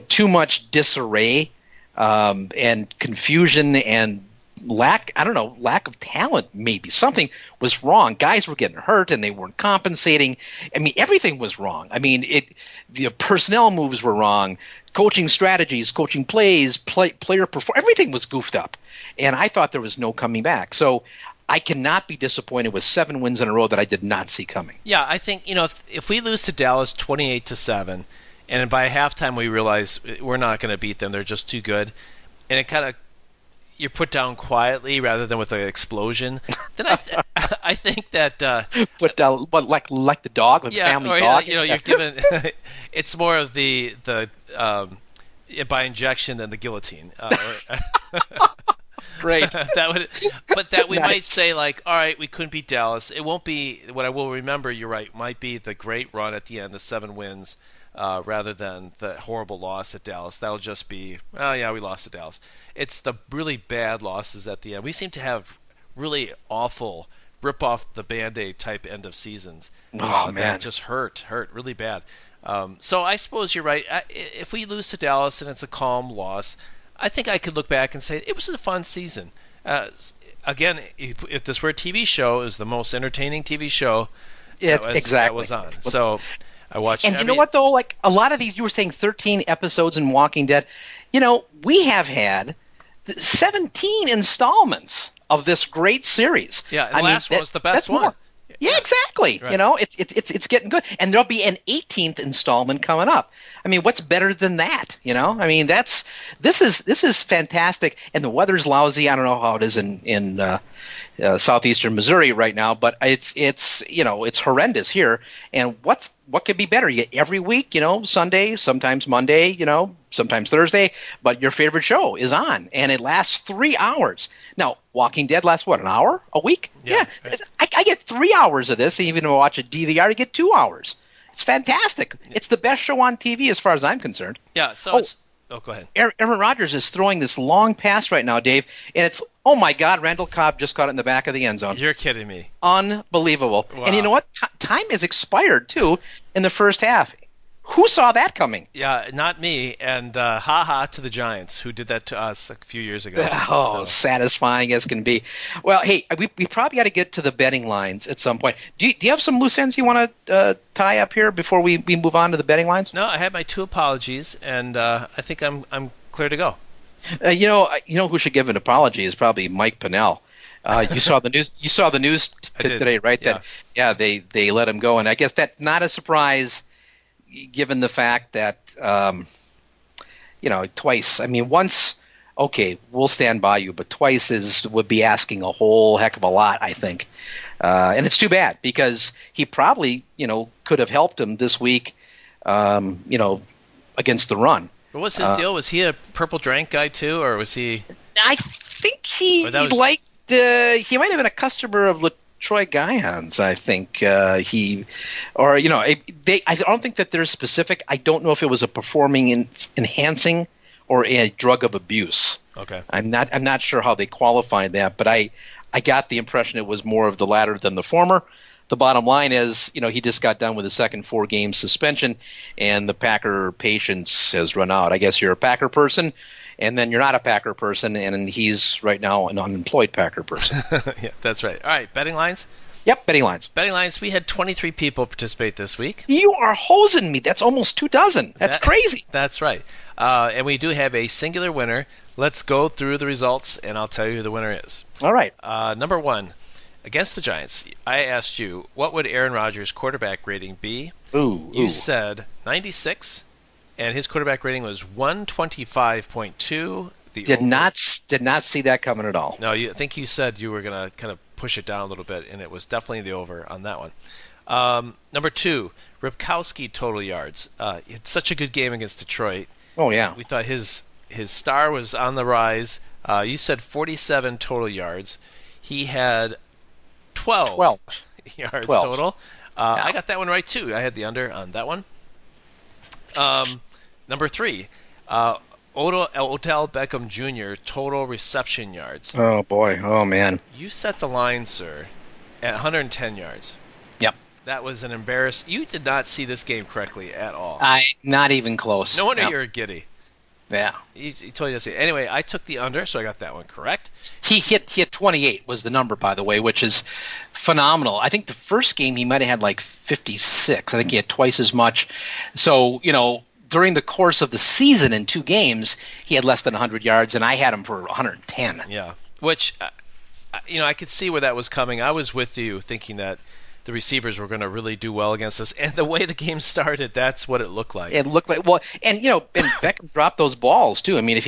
too much disarray and confusion and lack of talent. Maybe something was wrong. Guys were getting hurt and they weren't compensating. I mean, everything was wrong. I mean, the personnel moves were wrong. Coaching strategies, coaching plays, player performance, everything was goofed up. And I thought there was no coming back. So I cannot be disappointed with 7 wins in a row that I did not see coming. Yeah, I think, if we lose to Dallas 28-7, and by halftime we realize we're not going to beat them, they're just too good, and it kind of, you're put down quietly rather than with an explosion, then I think that put down like the dog, like family dog. You're given it's more of the by injection than the guillotine. Great. We might say, like, all right, we couldn't beat Dallas. It won't be what I will remember. You're right. Might be the great run at the end, the 7 wins, rather than the horrible loss at Dallas. That'll just be, oh yeah, we lost to Dallas. It's the really bad losses at the end. We seem to have really awful rip off the Band-Aid type end of seasons. Man, that just hurt really bad. So I suppose you're right. If we lose to Dallas and it's a calm loss, I think I could look back and say it was a fun season. Again, if this were a TV show, it was the most entertaining TV show that was on. So I watched. And you know what, though? Like, a lot of these, you were saying 13 episodes in Walking Dead. We have had 17 installments of this great series. Yeah, and the last one was the best one. More. Yeah, exactly. Right. It's getting good, and there'll be an 18th installment coming up. I mean, what's better than that? I mean, this is fantastic, and the weather's lousy. I don't know how it is in southeastern Missouri right now, but it's horrendous here. And what could be better? Every week, Sunday, sometimes Monday, sometimes Thursday, but your favorite show is on, and it lasts 3 hours. Now, Walking Dead lasts what, an hour a week? Yeah. Right. I get 3 hours of this. Even if I watch a DVR, I get 2 hours. It's fantastic. It's the best show on TV as far as I'm concerned. Yeah. So go ahead. Aaron Rodgers is throwing this long pass right now, Dave, and it's, oh my God, Randall Cobb just caught it in the back of the end zone. You're kidding me. Unbelievable. Wow. And you know what? Time has expired, too, in the first half. Who saw that coming? Yeah, not me. And ha-ha to the Giants, who did that to us a few years ago. Satisfying as can be. Well, hey, we probably got to get to the betting lines at some point. Do you have some loose ends you want to tie up here before we move on to the betting lines? No, I had my 2 apologies, and I think I'm clear to go. You know who should give an apology is probably Mike Pinnell. You saw the news. You saw the news today, right? Yeah. That they let him go, and I guess that's not a surprise, given the fact that twice. I mean, once, okay, we'll stand by you, but twice would be asking a whole heck of a lot, I think. And it's too bad, because he probably could have helped him this week, against the run. What was his deal? Was he a purple drank guy too, or was he? I think he might have been a customer of Troy Guions, I think I don't think that they're specific. I don't know if it was a performing enhancing or a drug of abuse. Okay. I'm not sure how they qualified that, but I got the impression it was more of the latter than the former. The bottom line is, he just got done with a second 4-game suspension, and the Packer patience has run out. I guess you're a Packer person, and then you're not a Packer person, and he's right now an unemployed Packer person. Yeah, that's right. All right, betting lines? Yep, betting lines. Betting lines, we had 23 people participate this week. You are hosing me. That's almost 24. That's crazy. That's right. And we do have a singular winner. Let's go through the results, and I'll tell you who the winner is. All right. Number 1, against the Giants, I asked you, what would Aaron Rodgers' quarterback rating be? You said 96. And his quarterback rating was 125.2. Did not see that coming at all. No, I think you said you were going to kind of push it down a little bit, and it was definitely the over on that one. Number 2, Ripkowski total yards. It's such a good game against Detroit. Oh, yeah. We thought his star was on the rise. You said 47 total yards. He had 12 yards 12. total. Yeah. I got that one right, too. I had the under on that one. Number 3, Odell Beckham Jr., total reception yards. Oh, boy. Oh, man. You set the line, sir, at 110 yards. Yep. That was an embarrassment. You did not see this game correctly at all. Not even close. No wonder you're giddy. Yeah. He told you to see. Anyway, I took the under, so I got that one correct. He hit 28 was the number, by the way, which is phenomenal. I think the first game he might have had like 56. I think he had twice as much. So, during the course of the season in 2 games, he had less than 100 yards, and I had him for 110. Yeah, which, I could see where that was coming. I was with you thinking that the receivers were going to really do well against us, and the way the game started, that's what it looked like. It looked like and Beckham dropped those balls too. I mean, if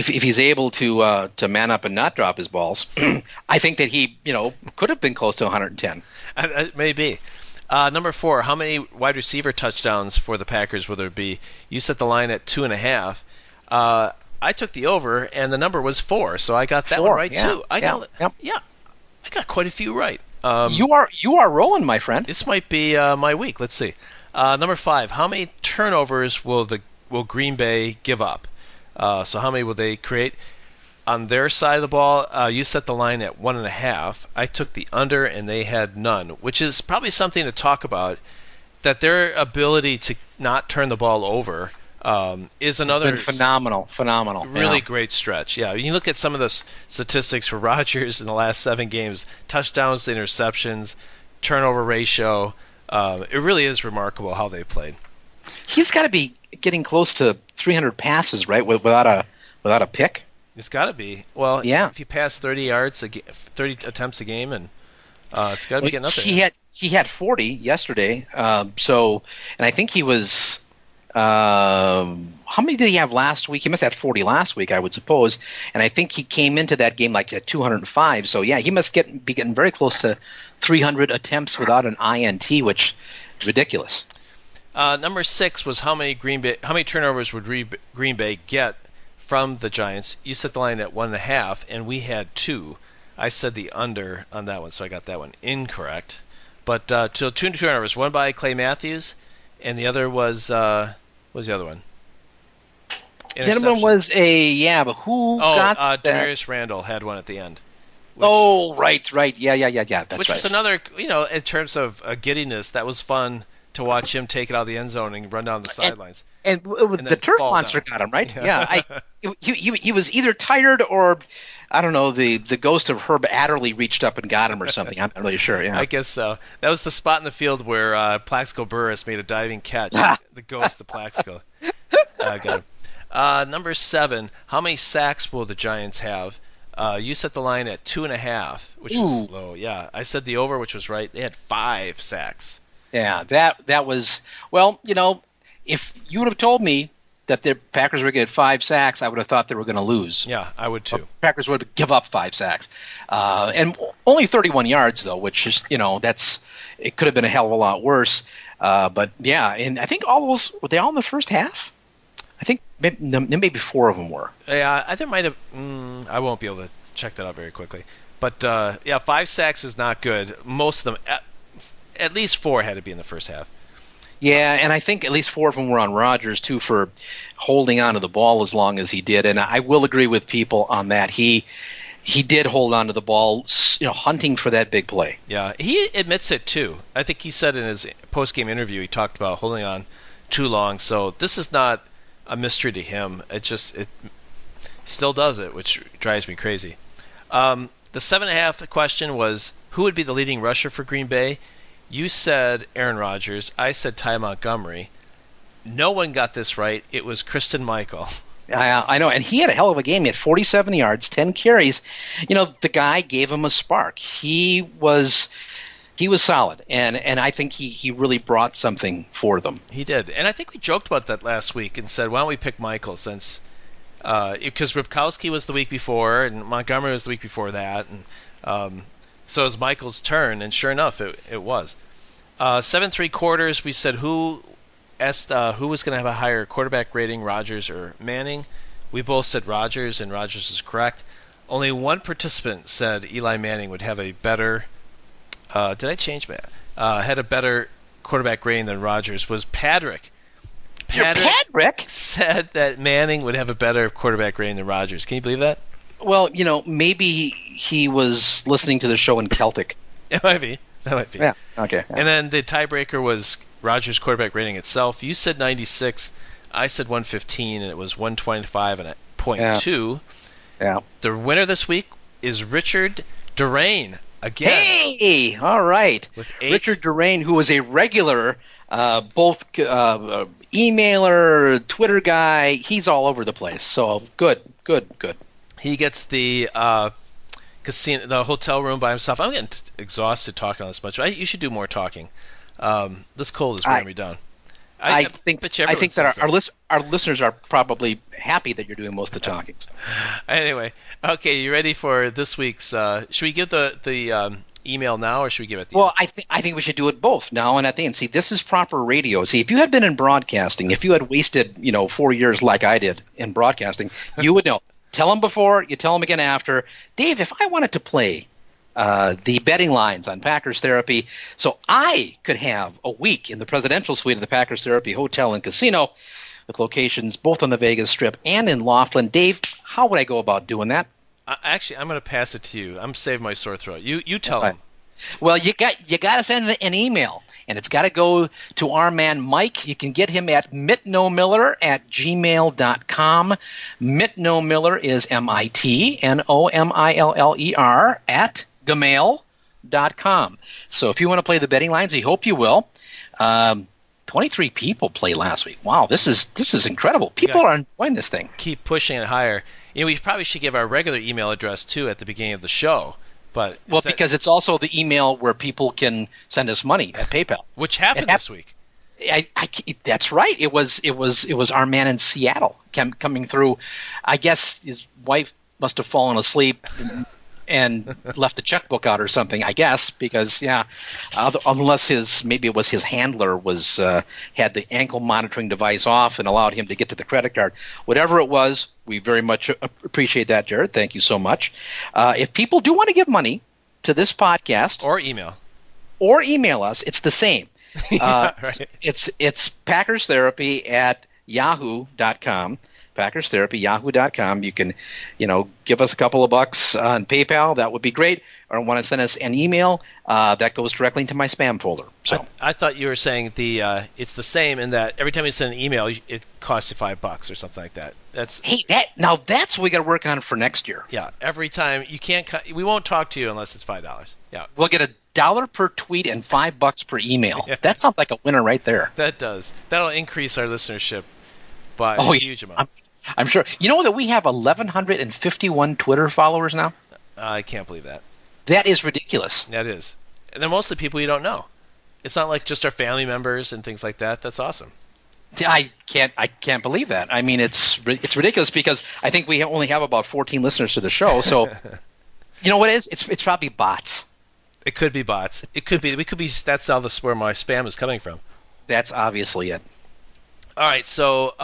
he's able to man up and not drop his balls, I think that he could have been close to 110. Maybe. Number 4, how many wide receiver touchdowns for the Packers will there be? You set the line at 2.5. I took the over, and the number was 4, so I got that one right too. I got quite a few right. You are rolling, my friend. This might be my week. Let's see. Number 5, how many turnovers will Green Bay give up? So how many will they create? On their side of the ball, you set the line at 1.5. I took the under, and they had none, which is probably something to talk about, that their ability to not turn the ball over is another phenomenal, really great stretch. Yeah, you look at some of the statistics for Rodgers in the last 7 games: touchdowns to interceptions, turnover ratio. It really is remarkable how they played. He's got to be getting close to 300 passes, right? Without a pick. It's got to be. Well, yeah. If you pass 30 yards, 30 attempts a game, and it's got to be getting up there. He had 40 yesterday. And I think he was. How many did he have last week? He must have had 40 last week, I would suppose. And I think he came into that game like at 205. So yeah, he must be getting very close to 300 attempts without an INT, which is ridiculous. Number 6 was how many turnovers would Green Bay get from the Giants? You set the line at 1.5, and we had 2. I said the under on that one, so I got that one incorrect. But 2 turnovers, one by Clay Matthews, and the other was what was the other one? The other one was but who got that? Darius Randall had one at the end. Right. Yeah. That's which right. was another, in terms of giddiness, that was fun to watch him take it out of the end zone and run down the sidelines. And the turf monster got him, right? Yeah. He was either tired or, I don't know, the ghost of Herb Adderley reached up and got him or something. I'm not really sure. Yeah. I guess so. That was the spot in the field where Plaxico Burress made a diving catch. The ghost of Plaxico. Got him. Number 7, how many sacks will the Giants have? You set the line at 2.5, which was low. Yeah, I said the over, which was right. They had 5 sacks. Yeah, that was, if you would have told me that the Packers were going to get 5 sacks, I would have thought they were going to lose. Yeah, I would too. Packers would give up 5 sacks. And only 31 yards, though, which is, it could have been a hell of a lot worse. But, yeah, and I think all those, were they all in the first half? I think maybe 4 of them were. Yeah, there might have, I won't be able to check that out very quickly. But, 5 sacks is not good. Most of them, at least 4 had to be in the first half. Yeah, and I think at least 4 of them were on Rodgers, too, for holding on to the ball as long as he did. And I will agree with people on that. He did hold on to the ball, hunting for that big play. Yeah, he admits it, too. I think he said in his post-game interview, he talked about holding on too long. So this is not a mystery to him. It still does it, which drives me crazy. The 7.5 question was, who would be the leading rusher for Green Bay? You said Aaron Rodgers. I said Ty Montgomery. No one got this right. It was Christine Michael. I know, and he had a hell of a game. He had 47 yards, 10 carries. The guy gave him a spark. He was solid, and I think he really brought something for them. He did, and I think we joked about that last week and said, why don't we pick Michael since because Ripkowski was the week before and Montgomery was the week before that, and so it was Michael's turn, and sure enough, it was. 7 3/4, we said who was going to have a higher quarterback rating, Rodgers or Manning. We both said Rodgers, and Rodgers is correct. Only one participant said Eli Manning would have a better did I change my had a better quarterback rating than Rodgers was Patrick. Patrick said that Manning would have a better quarterback rating than Rodgers. Can you believe that? Well, maybe he was listening to the show in Celtic. It might be. That might be. Yeah. Okay. Yeah. And then the tiebreaker was Rodgers' quarterback rating itself. You said 96. I said 115, and it was 125 and a 0.2. Yeah. The winner this week is Richard Durain again. Hey! All right. With 8. Richard Durain, who was a regular both emailer, Twitter guy. He's all over the place. So good. He gets the casino, the hotel room by himself. I'm getting exhausted talking on this much. You should do more talking. This cold is wearing me down. I think that our listeners are probably happy that you're doing most of the talking. So. Anyway, okay, you ready for this week's? Should we give the email now, or should we give it at the end? I think we should do it both now and at the end. See, this is proper radio. See, if you had been in broadcasting, if you had wasted 4 years like I did in broadcasting, you would know. Tell them before, you tell them again after. Dave, if I wanted to play the betting lines on Packers Therapy so I could have a week in the presidential suite of the Packers Therapy Hotel and Casino with locations both on the Vegas Strip and in Laughlin, Dave, how would I go about doing that? Actually, I'm going to pass it to you. I'm saving my sore throat. You tell them. Well, you got to send an email, and it's got to go to our man Mike. You can get him at mitnomiller@gmail.com. Mitnomiller is MITNOMILLER at gmail.com. So if you want to play the betting lines, I hope you will. 23 people played last week. Wow, this is incredible. People are enjoying this thing. Keep pushing it higher. We probably should give our regular email address too at the beginning of the show. Because it's also the email where people can send us money at PayPal, which happened this week. That's right. It was our man in Seattle coming through. I guess his wife must have fallen asleep and left the checkbook out or something. I guess because unless maybe it was his handler had the ankle monitoring device off and allowed him to get to the credit card. Whatever it was, we very much appreciate that, Jared. Thank you so much. If people do want to give money to this podcast or email us, it's the same. Right. It's PackersTherapy@yahoo.com. PackersTherapy@yahoo.com. You can, give us a couple of bucks on PayPal. That would be great. Or want to send us an email that goes directly into my spam folder. So I thought you were saying it's the same in that every time you send an email, it costs you $5 or something like that. That's what we got to work on for next year. Yeah, every time we won't talk to you unless it's $5. Yeah, we'll get $1 per tweet and $5 per email. Yeah. That sounds like a winner right there. That does. That'll increase our listenership by a huge amount. I'm sure. You know that we have 1,151 Twitter followers now? I can't believe that. That is ridiculous. That is. And they're mostly people you don't know. It's not like just our family members and things like that. That's awesome. See, I can't believe that. I mean, it's ridiculous because I think we only have about 14 listeners to the show. So, you know what it is? It's probably bots. It could be bots. It could be. That's how where my spam is coming from. That's obviously it. All right. So,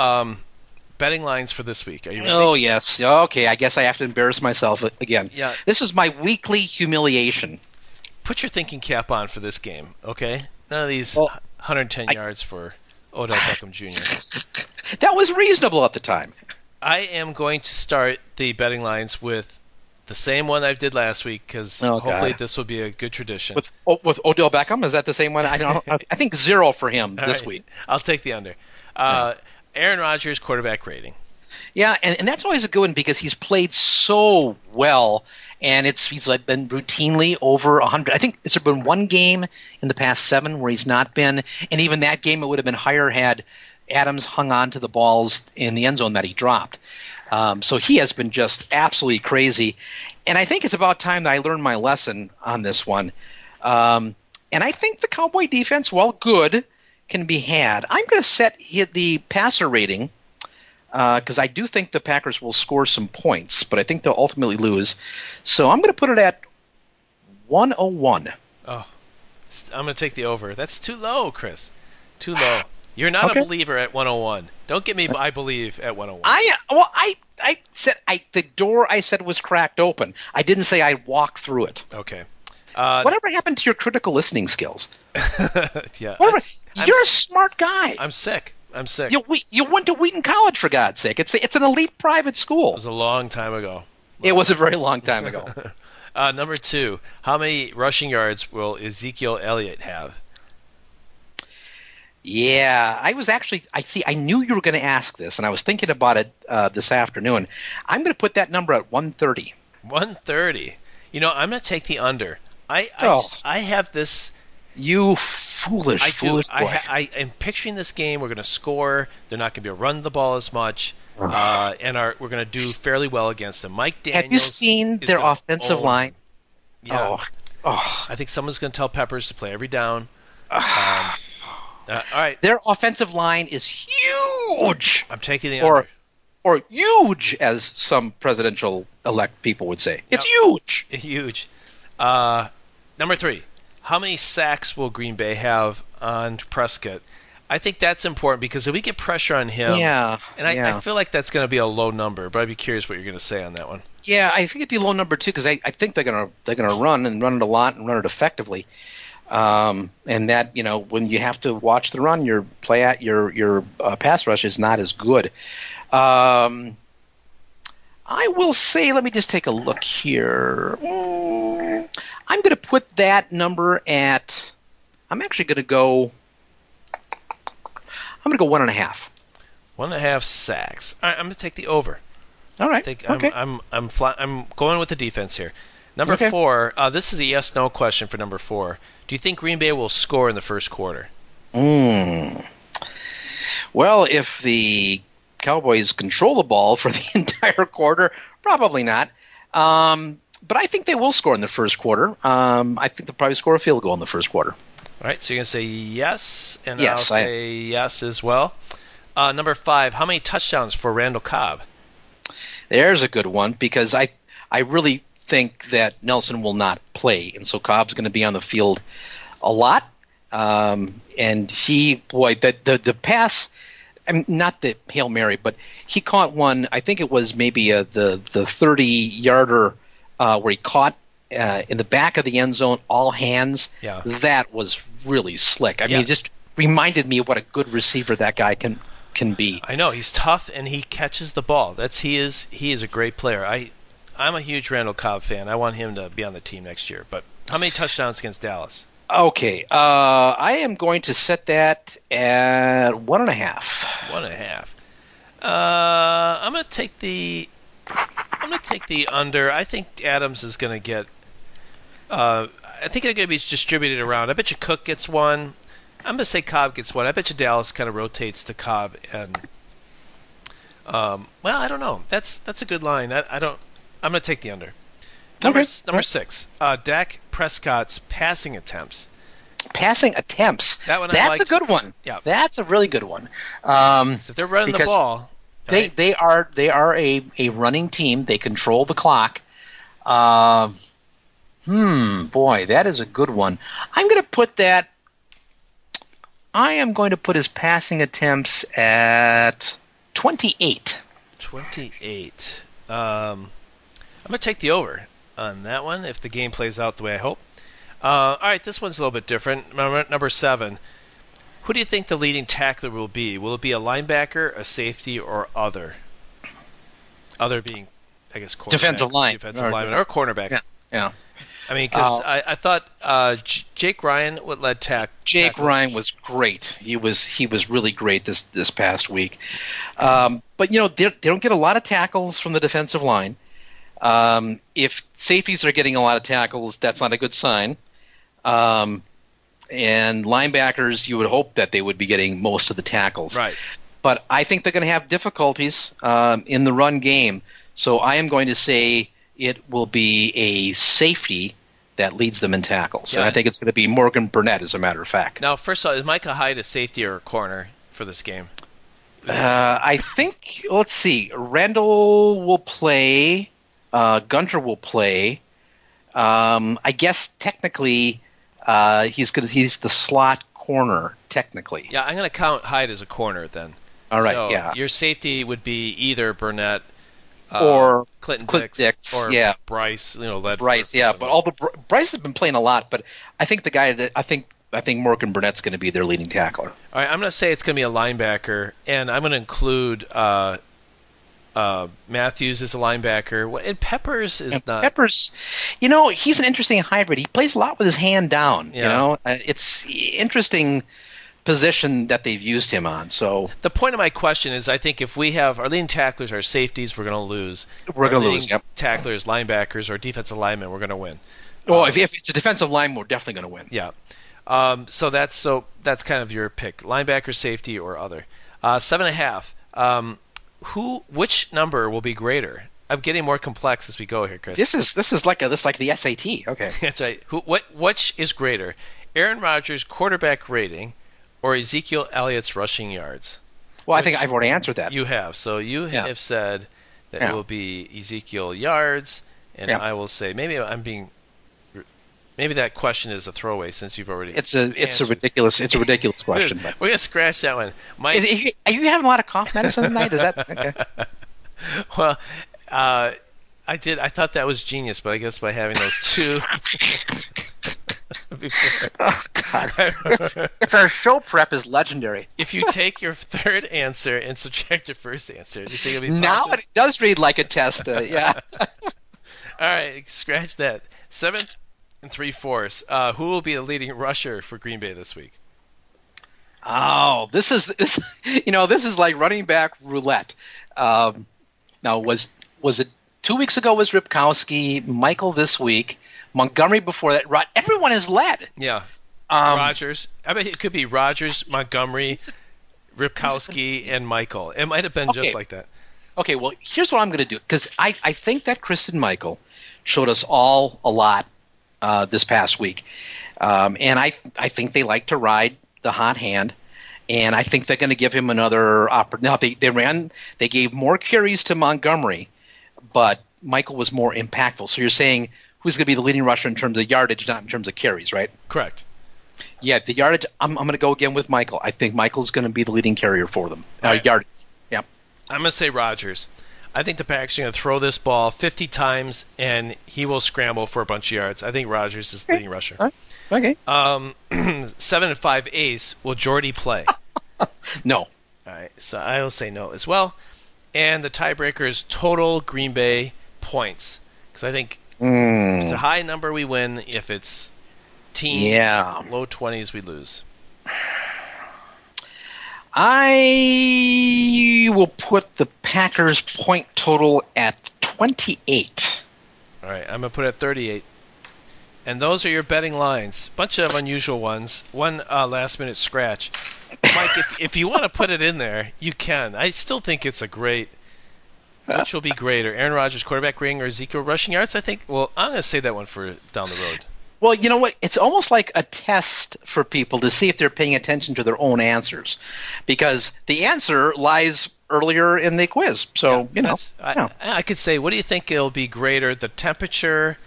betting lines for this week. Are you ready? Oh, yes. Okay, I guess I have to embarrass myself again. Yeah. This is my weekly humiliation. Put your thinking cap on for this game, okay? None of these 110 yards for Odell Beckham Jr. That was reasonable at the time. I am going to start the betting lines with the same one I did last week because hopefully this will be a good tradition. With Odell Beckham? Is that the same one? I don't know. I think 0 for him this week. I'll take the under. Aaron Rodgers quarterback rating. Yeah, and that's always a good one because he's played so well, and he's been routinely over 100. I think there's been one game in the past 7 where he's not been, and even that game it would have been higher had Adams hung on to the balls in the end zone that he dropped. So he has been just absolutely crazy, and I think it's about time that I learned my lesson on this one. And I think the Cowboy defense, while good, can be had. I'm going to set the passer rating because I do think the Packers will score some points, but I think they'll ultimately lose. So I'm going to put it at 101. Oh, I'm going to take the over. That's too low, Chris. Too low. You're not a believer at 101. Don't get me. I believe at 101. I said the door I said was cracked open. I didn't say I'd walk through it. Okay. Whatever happened to your critical listening skills? Yeah. You're a smart guy. I'm sick. You went to Wheaton College, for God's sake. It's an elite private school. It was a long time ago. It was a very long time ago. Number 2, how many rushing yards will Ezekiel Elliott have? Yeah, I knew you were going to ask this, and I was thinking about it this afternoon. I'm going to put that number at 130. 130. I'm going to take the under. I have this. You foolish boy. I am picturing this game. We're going to score. They're not going to be running the ball as much, and we're going to do fairly well against them. Mike Daniels. Have you seen their offensive line? Yeah. I think someone's going to tell Peppers to play every down. All right. Their offensive line is huge. I'm taking the under. Or huge, as some presidential-elect people would say. It's huge. Huge. Number 3. How many sacks will Green Bay have on Prescott? I think that's important because if we get pressure on him, I feel like that's going to be a low number, but I'd be curious what you're going to say on that one. Yeah, I think it'd be a low number too because I think they're going to run it a lot and run it effectively. And that when you have to watch the run, your pass rush is not as good. I will say, let me just take a look here. I'm going to put that number at. I'm actually going to go. I'm going to go 1.5. 1.5 sacks. All right, I'm going to take the over. All right. Okay. I'm going with the defense here. Number 4. This is a yes/no question for number 4. Do you think Green Bay will score in the first quarter? Well, if the Cowboys control the ball for the entire quarter, probably not. But I think they will score in the first quarter. I think they'll probably score a field goal in the first quarter. All right, so you're going to say yes, and yes, I'll say yes as well. Number 5, how many touchdowns for Randall Cobb? There's a good one because I really think that Nelson will not play, and so Cobb's going to be on the field a lot. And the pass, I mean, not the Hail Mary, but he caught one. I think it was maybe the 30-yarder where he caught in the back of the end zone, all hands. Yeah. That was really slick. I mean, it just reminded me of what a good receiver that guy can be. I know he's tough and he catches the ball. He is a great player. I'm a huge Randall Cobb fan. I want him to be on the team next year. But how many touchdowns against Dallas? Okay, I am going to set that at 1.5. 1.5. I'm going to take the under. I think Adams is going to get. I think they're going to be distributed around. I bet you Cook gets one. I'm going to say Cobb gets one. I bet you Dallas kind of rotates to Cobb and. Well, I don't know. That's a good line. I'm going to take the under. Number 6. Dak Prescott's passing attempts. Passing attempts. That's a good one. Yeah. That's a really good one. So if they're running the ball, right? they are a running team. They control the clock. Boy, that is a good one. I am going to put his passing attempts at 28. 28. I'm going to take the over on that one if the game plays out the way I hope. All right, this one's a little bit different. Number 7. Who do you think the leading tackler will be? Will it be a linebacker, a safety, or other? Other being, I guess, defensive lineman or cornerback. Yeah. I mean, because I thought Jake Ryan led tackle. Jake Ryan was great. He was really great this past week. But they don't get a lot of tackles from the defensive line. If safeties are getting a lot of tackles, that's not a good sign. And linebackers, you would hope that they would be getting most of the tackles. Right. But I think they're going to have difficulties in the run game. So I am going to say it will be a safety that leads them in tackles. Yeah. And I think it's going to be Morgan Burnett, as a matter of fact. Now, first of all, is Micah Hyde a safety or a corner for this game? I think, let's see, Randall will play. Gunter will play. I guess technically he's the slot corner, technically. Yeah, I'm going to count Hyde as a corner then. All right, so yeah. Your safety would be either Burnett, or Clinton Dix, or yeah. Bryce, led Bryce, yeah. But Bryce has been playing a lot, but I think the guy that I think Morgan Burnett's going to be their leading tackler. All right, I'm going to say it's going to be a linebacker, and I'm going to include Matthews as a linebacker. And Peppers is not. Peppers, he's an interesting hybrid. He plays a lot with his hand down. Yeah. It's interesting position that they've used him on. So the point of my question is, I think if we have our leading tacklers, our safeties, we're going to lose. We're going to lose. Yep. Tacklers, linebackers, or defensive linemen, we're going to win. Well, if it's a defensive line, we're definitely going to win. Yeah. So that's kind of your pick: linebacker, safety, or other. 7.5. Which number will be greater? I'm getting more complex as we go here, Chris. This is like the SAT. Okay. That's right. Which is greater? Aaron Rodgers' quarterback rating or Ezekiel Elliott's rushing yards? Well, I think I've already answered that. You have. So you have said that it will be Ezekiel yards, and I will say maybe that question is a throwaway since you've already. It's a ridiculous question. But. We're gonna scratch that one. Are you having a lot of cough medicine tonight? Is that okay? Well, I did. I thought that was genius, but I guess by having those two. Oh God! It's our show prep is legendary. If you take your third answer and subtract your first answer, do you think it'll be positive? Now it does read like a test. Yeah. All right, scratch that. 7 3/4. Who will be the leading rusher for Green Bay this week? Oh, this is like running back roulette. Now was it 2 weeks ago was Ripkowski, Michael this week, Montgomery before that. Everyone is led. Yeah. Rodgers. I mean, it could be Rodgers, Montgomery, Ripkowski, and Michael. It might have been just like that. Okay, well, here's what I'm going to do, because I think that Kristen Michael showed us all a lot this past week. And I think they like to ride the hot hand, and I think they're going to give him another opportunity. Now, they gave more carries to Montgomery, but Michael was more impactful. So you're saying who's going to be the leading rusher in terms of yardage, not in terms of carries, right? Correct. Yeah, the yardage, I'm going to go again with Michael. I think Michael's going to be the leading carrier for them. Right. Yardage. Yeah. I'm going to say Rodgers. I think the Packers are going to throw this ball 50 times, and he will scramble for a bunch of yards. I think Rodgers is the leading rusher. Okay. 7 5/8. Will Jordy play? No. All right, so I will say no as well. And the tiebreaker is total Green Bay points, because I think if it's a high number, we win. If it's teens, low 20s, we lose. I will put the Packers point total at 28. All right, I'm going to put it at 38. And those are your betting lines. Bunch of unusual ones. One last-minute scratch. Mike, if you want to put it in there, you can. I still think it's a great. Which will be greater, Aaron Rodgers' quarterback rating or Ezekiel rushing yards? I think. Well, I'm going to save that one for down the road. Well, you know what? It's almost like a test for people to see if they're paying attention to their own answers, because the answer lies earlier in the quiz. So, I could say, what do you think it'll be greater, the temperature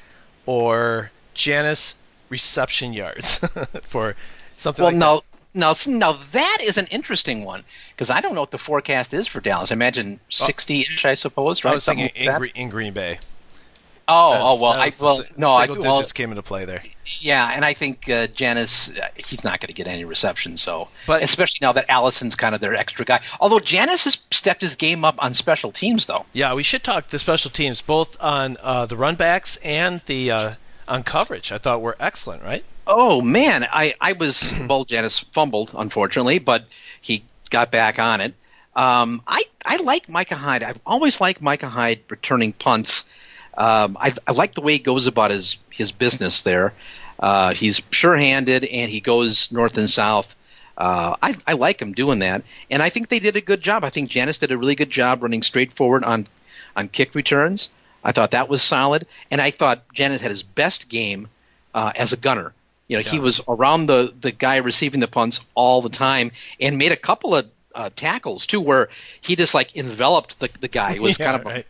or Janice reception yards for something like that? Now that is an interesting one, because I don't know what the forecast is for Dallas. I imagine 60-ish, I suppose, right? I was thinking in Green Bay. Single digits came into play there. Yeah, and I think Janice, he's not going to get any reception. So, especially now that Allison's kind of their extra guy. Although Janice has stepped his game up on special teams, though. Yeah, we should talk the special teams, both on the run backs and the on coverage. I thought were excellent, right? Oh man, Janice fumbled, unfortunately, but he got back on it. I like Micah Hyde. I've always liked Micah Hyde returning punts. I like the way he goes about his business there. He's sure-handed, and he goes north and south. I like him doing that, and I think they did a good job. I think Janice did a really good job running straight forward on kick returns. I thought that was solid, and I thought Janice had his best game as a gunner. He was around the guy receiving the punts all the time, and made a couple of tackles too, where he just like enveloped the guy. It was kind of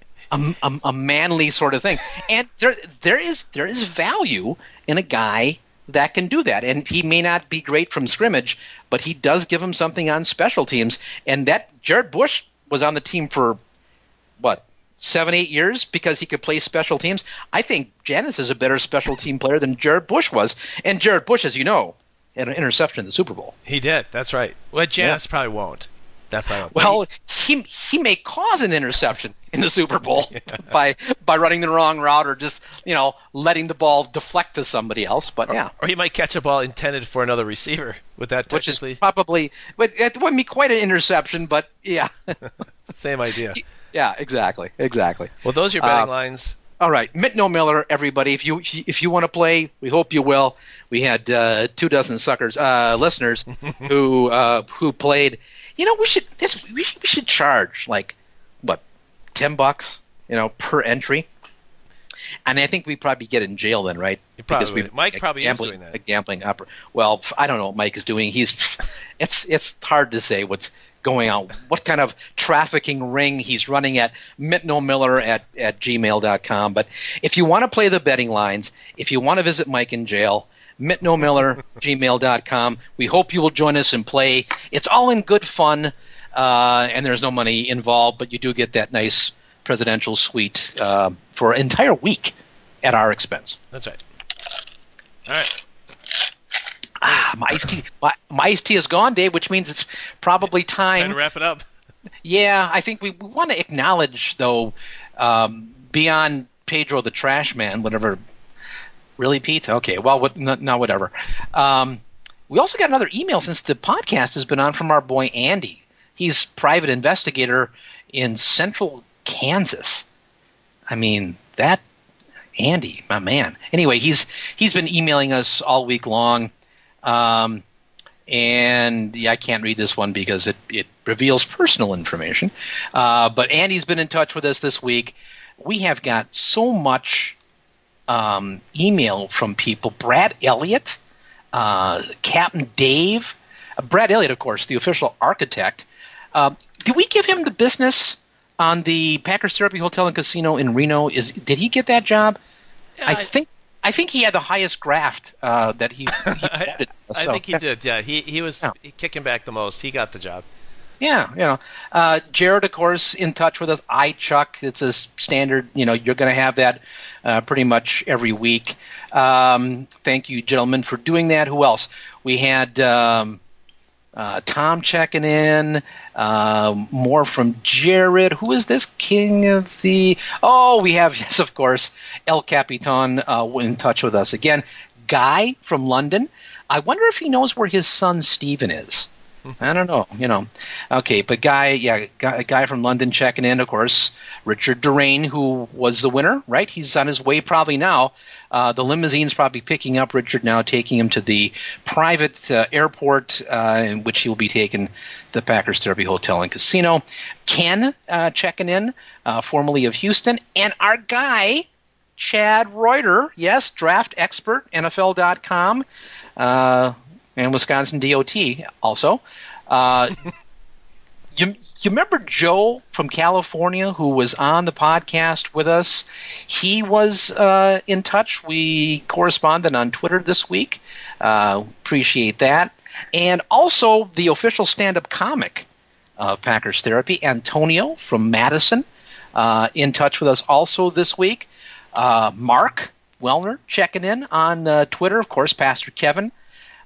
a manly sort of thing, and there is value in a guy that can do that. And he may not be great from scrimmage, but he does give him something on special teams. And that Jared Bush was on the team for 7-8 years because he could play special teams. I think Janis is a better special team player than Jared Bush was. And Jared Bush, as you know, had an interception in the Super Bowl. He did. That's right. Well, Janis probably won't. That probably won't. Well, he may cause an interception in the Super Bowl by running the wrong route or just letting the ball deflect to somebody else. But or he might catch a ball intended for another receiver with that. Which is probably, but it wouldn't be quite an interception. But yeah, same idea. Yeah, exactly. Well, those are your betting lines. All right, Mitno Miller, everybody. If you want to play, we hope you will. We had 24 listeners who played. We should charge like what, $10, per entry. And I think we'd probably get in jail then, right? Mike probably is doing that. A gambling opera. Well, I don't know what Mike is doing. It's hard to say what's going on, what kind of trafficking ring he's running at mitnomiller@gmail.com. But if you want to play the betting lines, if you want to visit Mike in jail, mitnomiller@gmail.com. We hope you will join us and play. It's all in good fun, and there's no money involved, but you do get that nice presidential suite for an entire week at our expense. That's right. All right. My iced tea is gone, Dave, which means it's probably time to wrap it up. Yeah, I think we want to acknowledge, though, beyond Pedro the Trash Man, whatever. Really, Pete? Okay, well, no, whatever. We also got another email since the podcast has been on from our boy Andy. He's private investigator in central Kansas. I mean, that Andy, my man. Anyway, he's been emailing us all week long. And I can't read this one because it reveals personal information. But Andy's been in touch with us this week. We have got so much email from people. Brad Elliott, Captain Dave. Brad Elliott, of course, the official architect. Did we give him the business on the Packers Therapy Hotel and Casino in Reno? Did he get that job? Yeah, I think he had the highest graft that he wanted. I think he did. Yeah, he was kicking back the most. He got the job. Yeah, Jared, of course, in touch with us. Chuck, it's a standard. You're going to have that pretty much every week. Thank you, gentlemen, for doing that. Who else? We had Tom checking in. More from Jared. Who is this king of the? Oh, we have, yes, of course, El Capitan in touch with us again. Guy from London. I wonder if he knows where his son Stephen is. I don't know, Okay, but Guy from London checking in, of course. Richard Durain, who was the winner, right? He's on his way probably now. The limousine's probably picking up Richard now, taking him to the private airport in which he will be taken to the Packers Therapy Hotel and Casino. Ken checking in, formerly of Houston. And our guy, Chad Reuter, yes, draft expert, NFL.com. And Wisconsin DOT also. You remember Joe from California who was on the podcast with us? He was in touch. We corresponded on Twitter this week. Appreciate that. And also the official stand-up comic of Packers Therapy, Antonio from Madison, in touch with us also this week. Mark Wellner checking in on Twitter. Of course, Pastor Kevin.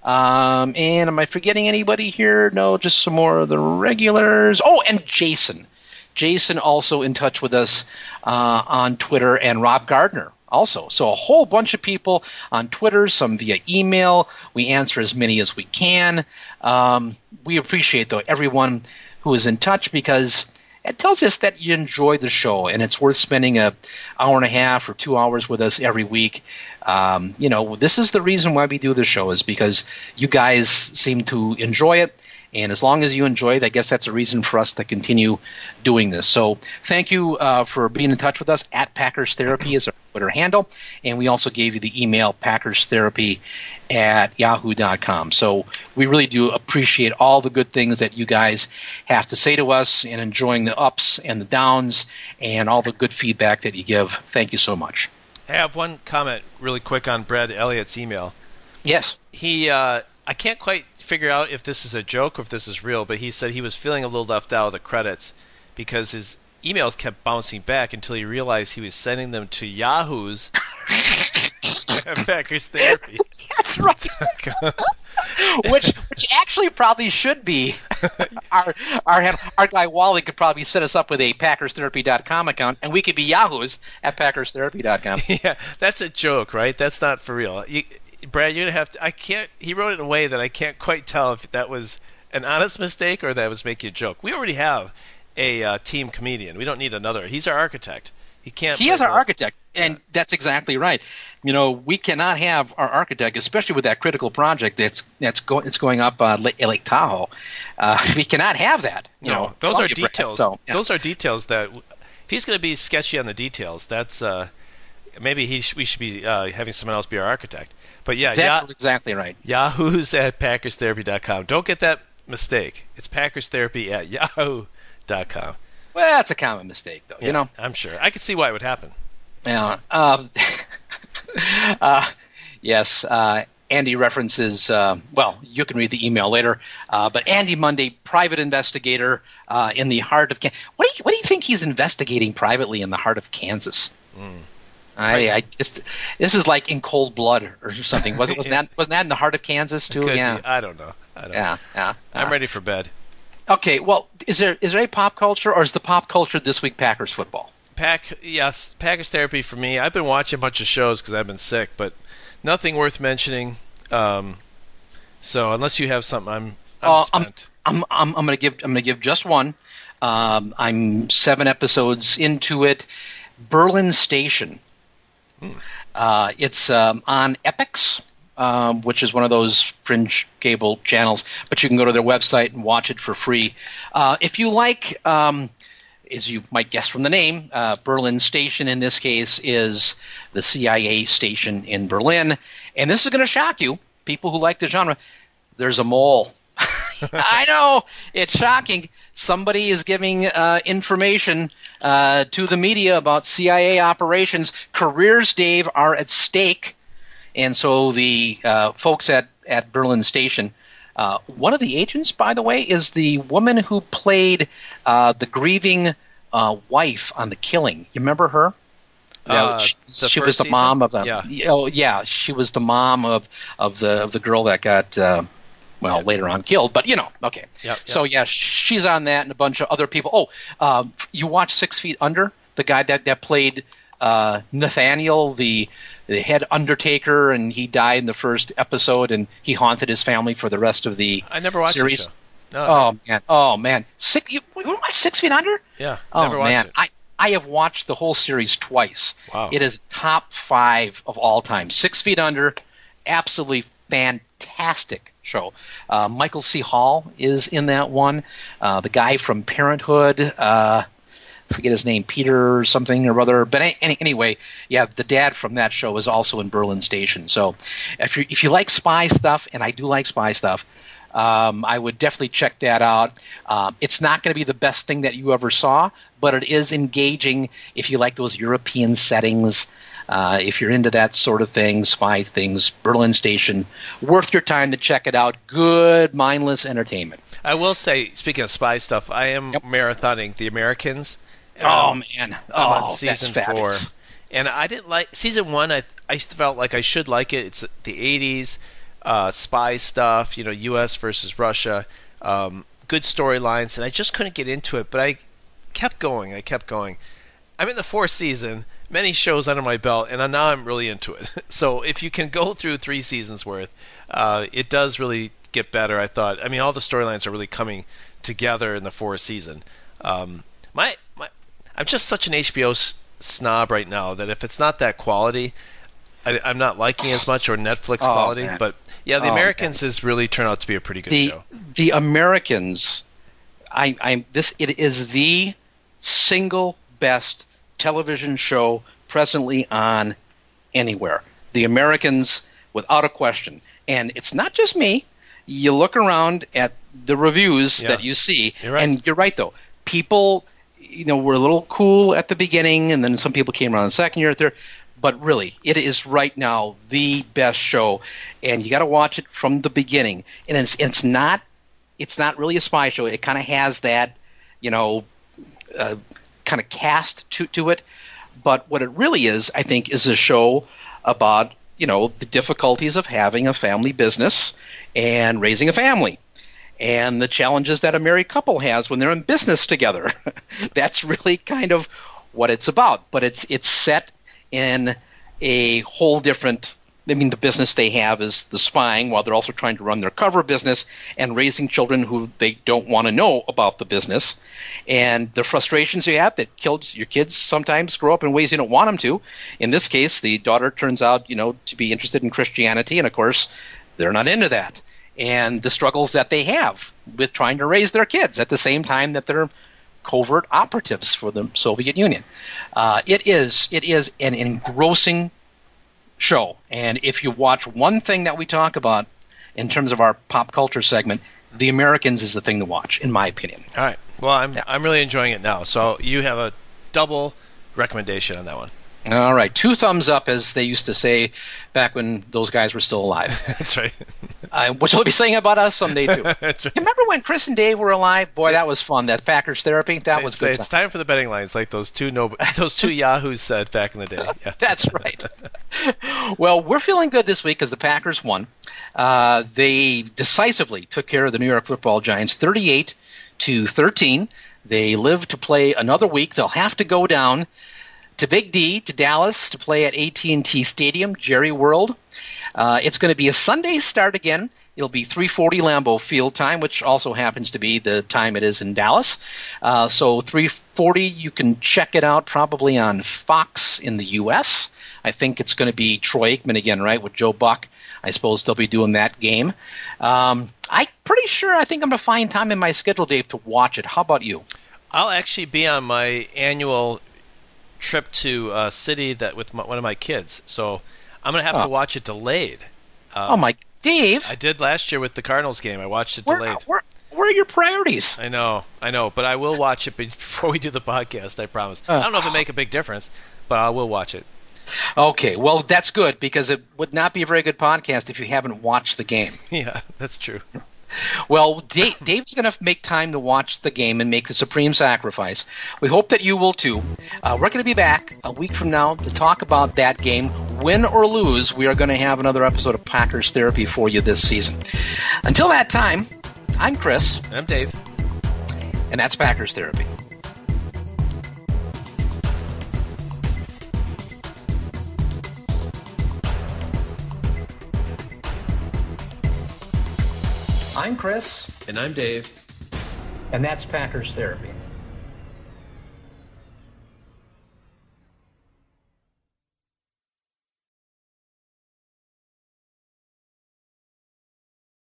And am I forgetting anybody here? No, just some more of the regulars. Oh, and Jason. Jason also in touch with us on Twitter, and Rob Gardner also. So a whole bunch of people on Twitter, some via email. We answer as many as we can. We appreciate, though, everyone who is in touch, because it tells us that you enjoy the show, and it's worth spending an hour and a half or 2 hours with us every week. This is the reason why we do the show, is because you guys seem to enjoy it. And as long as you enjoy it, I guess that's a reason for us to continue doing this. So thank you for being in touch with us. At Packers Therapy is our Twitter handle. And we also gave you the email, packerstherapy@yahoo.com. So we really do appreciate all the good things that you guys have to say to us, and enjoying the ups and the downs and all the good feedback that you give. Thank you so much. I have one comment really quick on Brad Elliott's email. Yes. I can't quite figure out if this is a joke or if this is real, but he said he was feeling a little left out of the credits because emails kept bouncing back until he realized he was sending them to Yahoo's Packers Therapy. That's right. which actually probably should be our guy Wally could probably set us up with a PackersTherapy.com account, and we could be Yahoo's at PackersTherapy.com. Yeah, that's a joke, right? That's not for real. Brad, you're gonna have to. I can't. He wrote it in a way that I can't quite tell if that was an honest mistake or that was making a joke. We already have a team comedian. We don't need another. He's our architect. He is our architect, and that's exactly right. We cannot have our architect, especially with that critical project that's going up Lake Tahoe. We cannot have that. Those are details. Those are details that if he's going to be sketchy on the details, that's maybe we should be having someone else be our architect. But yeah, that's exactly right. Yahoo's at PackersTherapy.com. Don't get that mistake. It's PackersTherapy at Yahoo.com. Well, that's a common mistake, though. Yeah, I'm sure. I can see why it would happen. Yeah. Yes. Andy references. You can read the email later. But Andy Monday, private investigator in the heart of Kansas. What do you think he's investigating privately in the heart of Kansas? I just this is like In Cold Blood or something. Wasn't that in the heart of Kansas too? Yeah. I don't know. Yeah. I'm ready for bed. Okay. Well, is there a pop culture, or is the pop culture this week Packers football? Yes, Packers Therapy for me. I've been watching a bunch of shows because I've been sick, but nothing worth mentioning. So unless you have something, I'm spent. I'm gonna give just one. I'm 7 episodes into it. Berlin Station. It's on Epix, which is one of those fringe cable channels, but you can go to their website and watch it for free. If you like, as you might guess from the name, Berlin Station in this case is the CIA station in Berlin. And this is going to shock you, people who like the genre. There's a mole. I know, it's shocking. Somebody is giving information to the media about CIA operations. Careers, Dave, are at stake. And so the folks at Berlin Station, one of the agents, by the way, is the woman who played the grieving wife on The Killing. You remember her? She was the mom of she was the mom of the girl that got later on killed, but okay. Yep. So she's on that, and a bunch of other people. You watch 6 Feet Under, the guy that played Nathaniel, the head undertaker, and he died in the first episode, and he haunted his family for the rest of the I never watched series. The show. No, Oh man! You watch 6 Feet Under? Yeah. Never watched it. I have watched the whole series twice. Wow. It is top 5 of all time. 6 Feet Under, absolutely fantastic show. Michael C. Hall is in that one. The guy from Parenthood, I forget his name, Peter something or other. But anyway, the dad from that show is also in Berlin Station. So if you like spy stuff, and I do like spy stuff, I would definitely check that out. It's not going to be the best thing that you ever saw, but it is engaging if you like those European settings. If you're into that sort of thing, spy things, Berlin Station, worth your time to check it out. Good, mindless entertainment. I will say, speaking of spy stuff, I am marathoning The Americans. Oh, man. I'm on season 4. Fabulous. And I didn't like season 1. I felt like I should like it. It's the 80s, spy stuff, U.S. versus Russia, good storylines, and I just couldn't get into it. But I kept going. I'm in the 4th season, many shows under my belt, and now I'm really into it. So if you can go through 3 seasons worth, it does really get better, I thought. I mean, all the storylines are really coming together in the 4th season. I'm just such an HBO snob right now that if it's not that quality, I'm not liking as much, or Netflix quality. Man. But The Americans has really turned out to be a pretty good show. The Americans, it is the single best television show presently on anywhere. The Americans, without a question. And it's not just me. You look around at the reviews that you see, and you're right, though. People, were a little cool at the beginning, and then some people came around the second year, third. But really, it is right now the best show, and you got to watch it from the beginning. And it's not really a spy show. It kind of has that, kind kind of cast to it. But what it really is, I think, is a show about, the difficulties of having a family business and raising a family, and the challenges that a married couple has when they're in business together. That's really kind of what it's about. But it's set in a whole different. The business they have is the spying, while they're also trying to run their cover business and raising children who they don't want to know about the business, and the frustrations you have that your kids sometimes grow up in ways you don't want them to. In this case, the daughter turns out, to be interested in Christianity, and of course, they're not into that. And the struggles that they have with trying to raise their kids at the same time that they're covert operatives for the Soviet Union. It is an engrossing show, and if you watch one thing that we talk about in terms of our pop culture segment, The Americans is the thing to watch, in my opinion. All right. Well, I'm really enjoying it now. So you have a double recommendation on that one. All right. 2 thumbs up, as they used to say back when those guys were still alive. That's right. Which they'll be saying about us someday, too. That's right. Remember when Chris and Dave were alive? Boy, that was fun. That Packers therapy, that was good. It's time for the betting lines, like those two yahoos said back in the day. Yeah. That's right. Well, we're feeling good this week because the Packers won. They decisively took care of the New York Football Giants, 38-13. They live to play another week. They'll have to go down to Big D, to Dallas, to play at AT&T Stadium, Jerry World. It's going to be a Sunday start again. It'll be 3:40 Lambeau Field time, which also happens to be the time it is in Dallas. So 3:40, you can check it out probably on Fox in the U.S. I think it's going to be Troy Aikman again, right, with Joe Buck. I suppose they'll be doing that game. I'm pretty sure I think I'm going to find time in my schedule, Dave, to watch it. How about you? I'll actually be on my annual trip to a city with one of my kids, so I'm going to have to watch it delayed. Dave! I did last year with the Cardinals game. I watched it delayed. Where are your priorities? I know, but I will watch it before we do the podcast, I promise. I don't know if it'll make a big difference, but I will watch it. Okay, well, that's good, because it would not be a very good podcast if you haven't watched the game. Yeah, that's true. Well, Dave's going to make time to watch the game and make the supreme sacrifice. We hope that you will, too. We're going to be back a week from now to talk about that game. Win or lose, we are going to have another episode of Packers Therapy for you this season. Until that time, I'm Chris. I'm Dave. And that's Packers Therapy. I'm Chris. And I'm Dave. And that's Packers Therapy.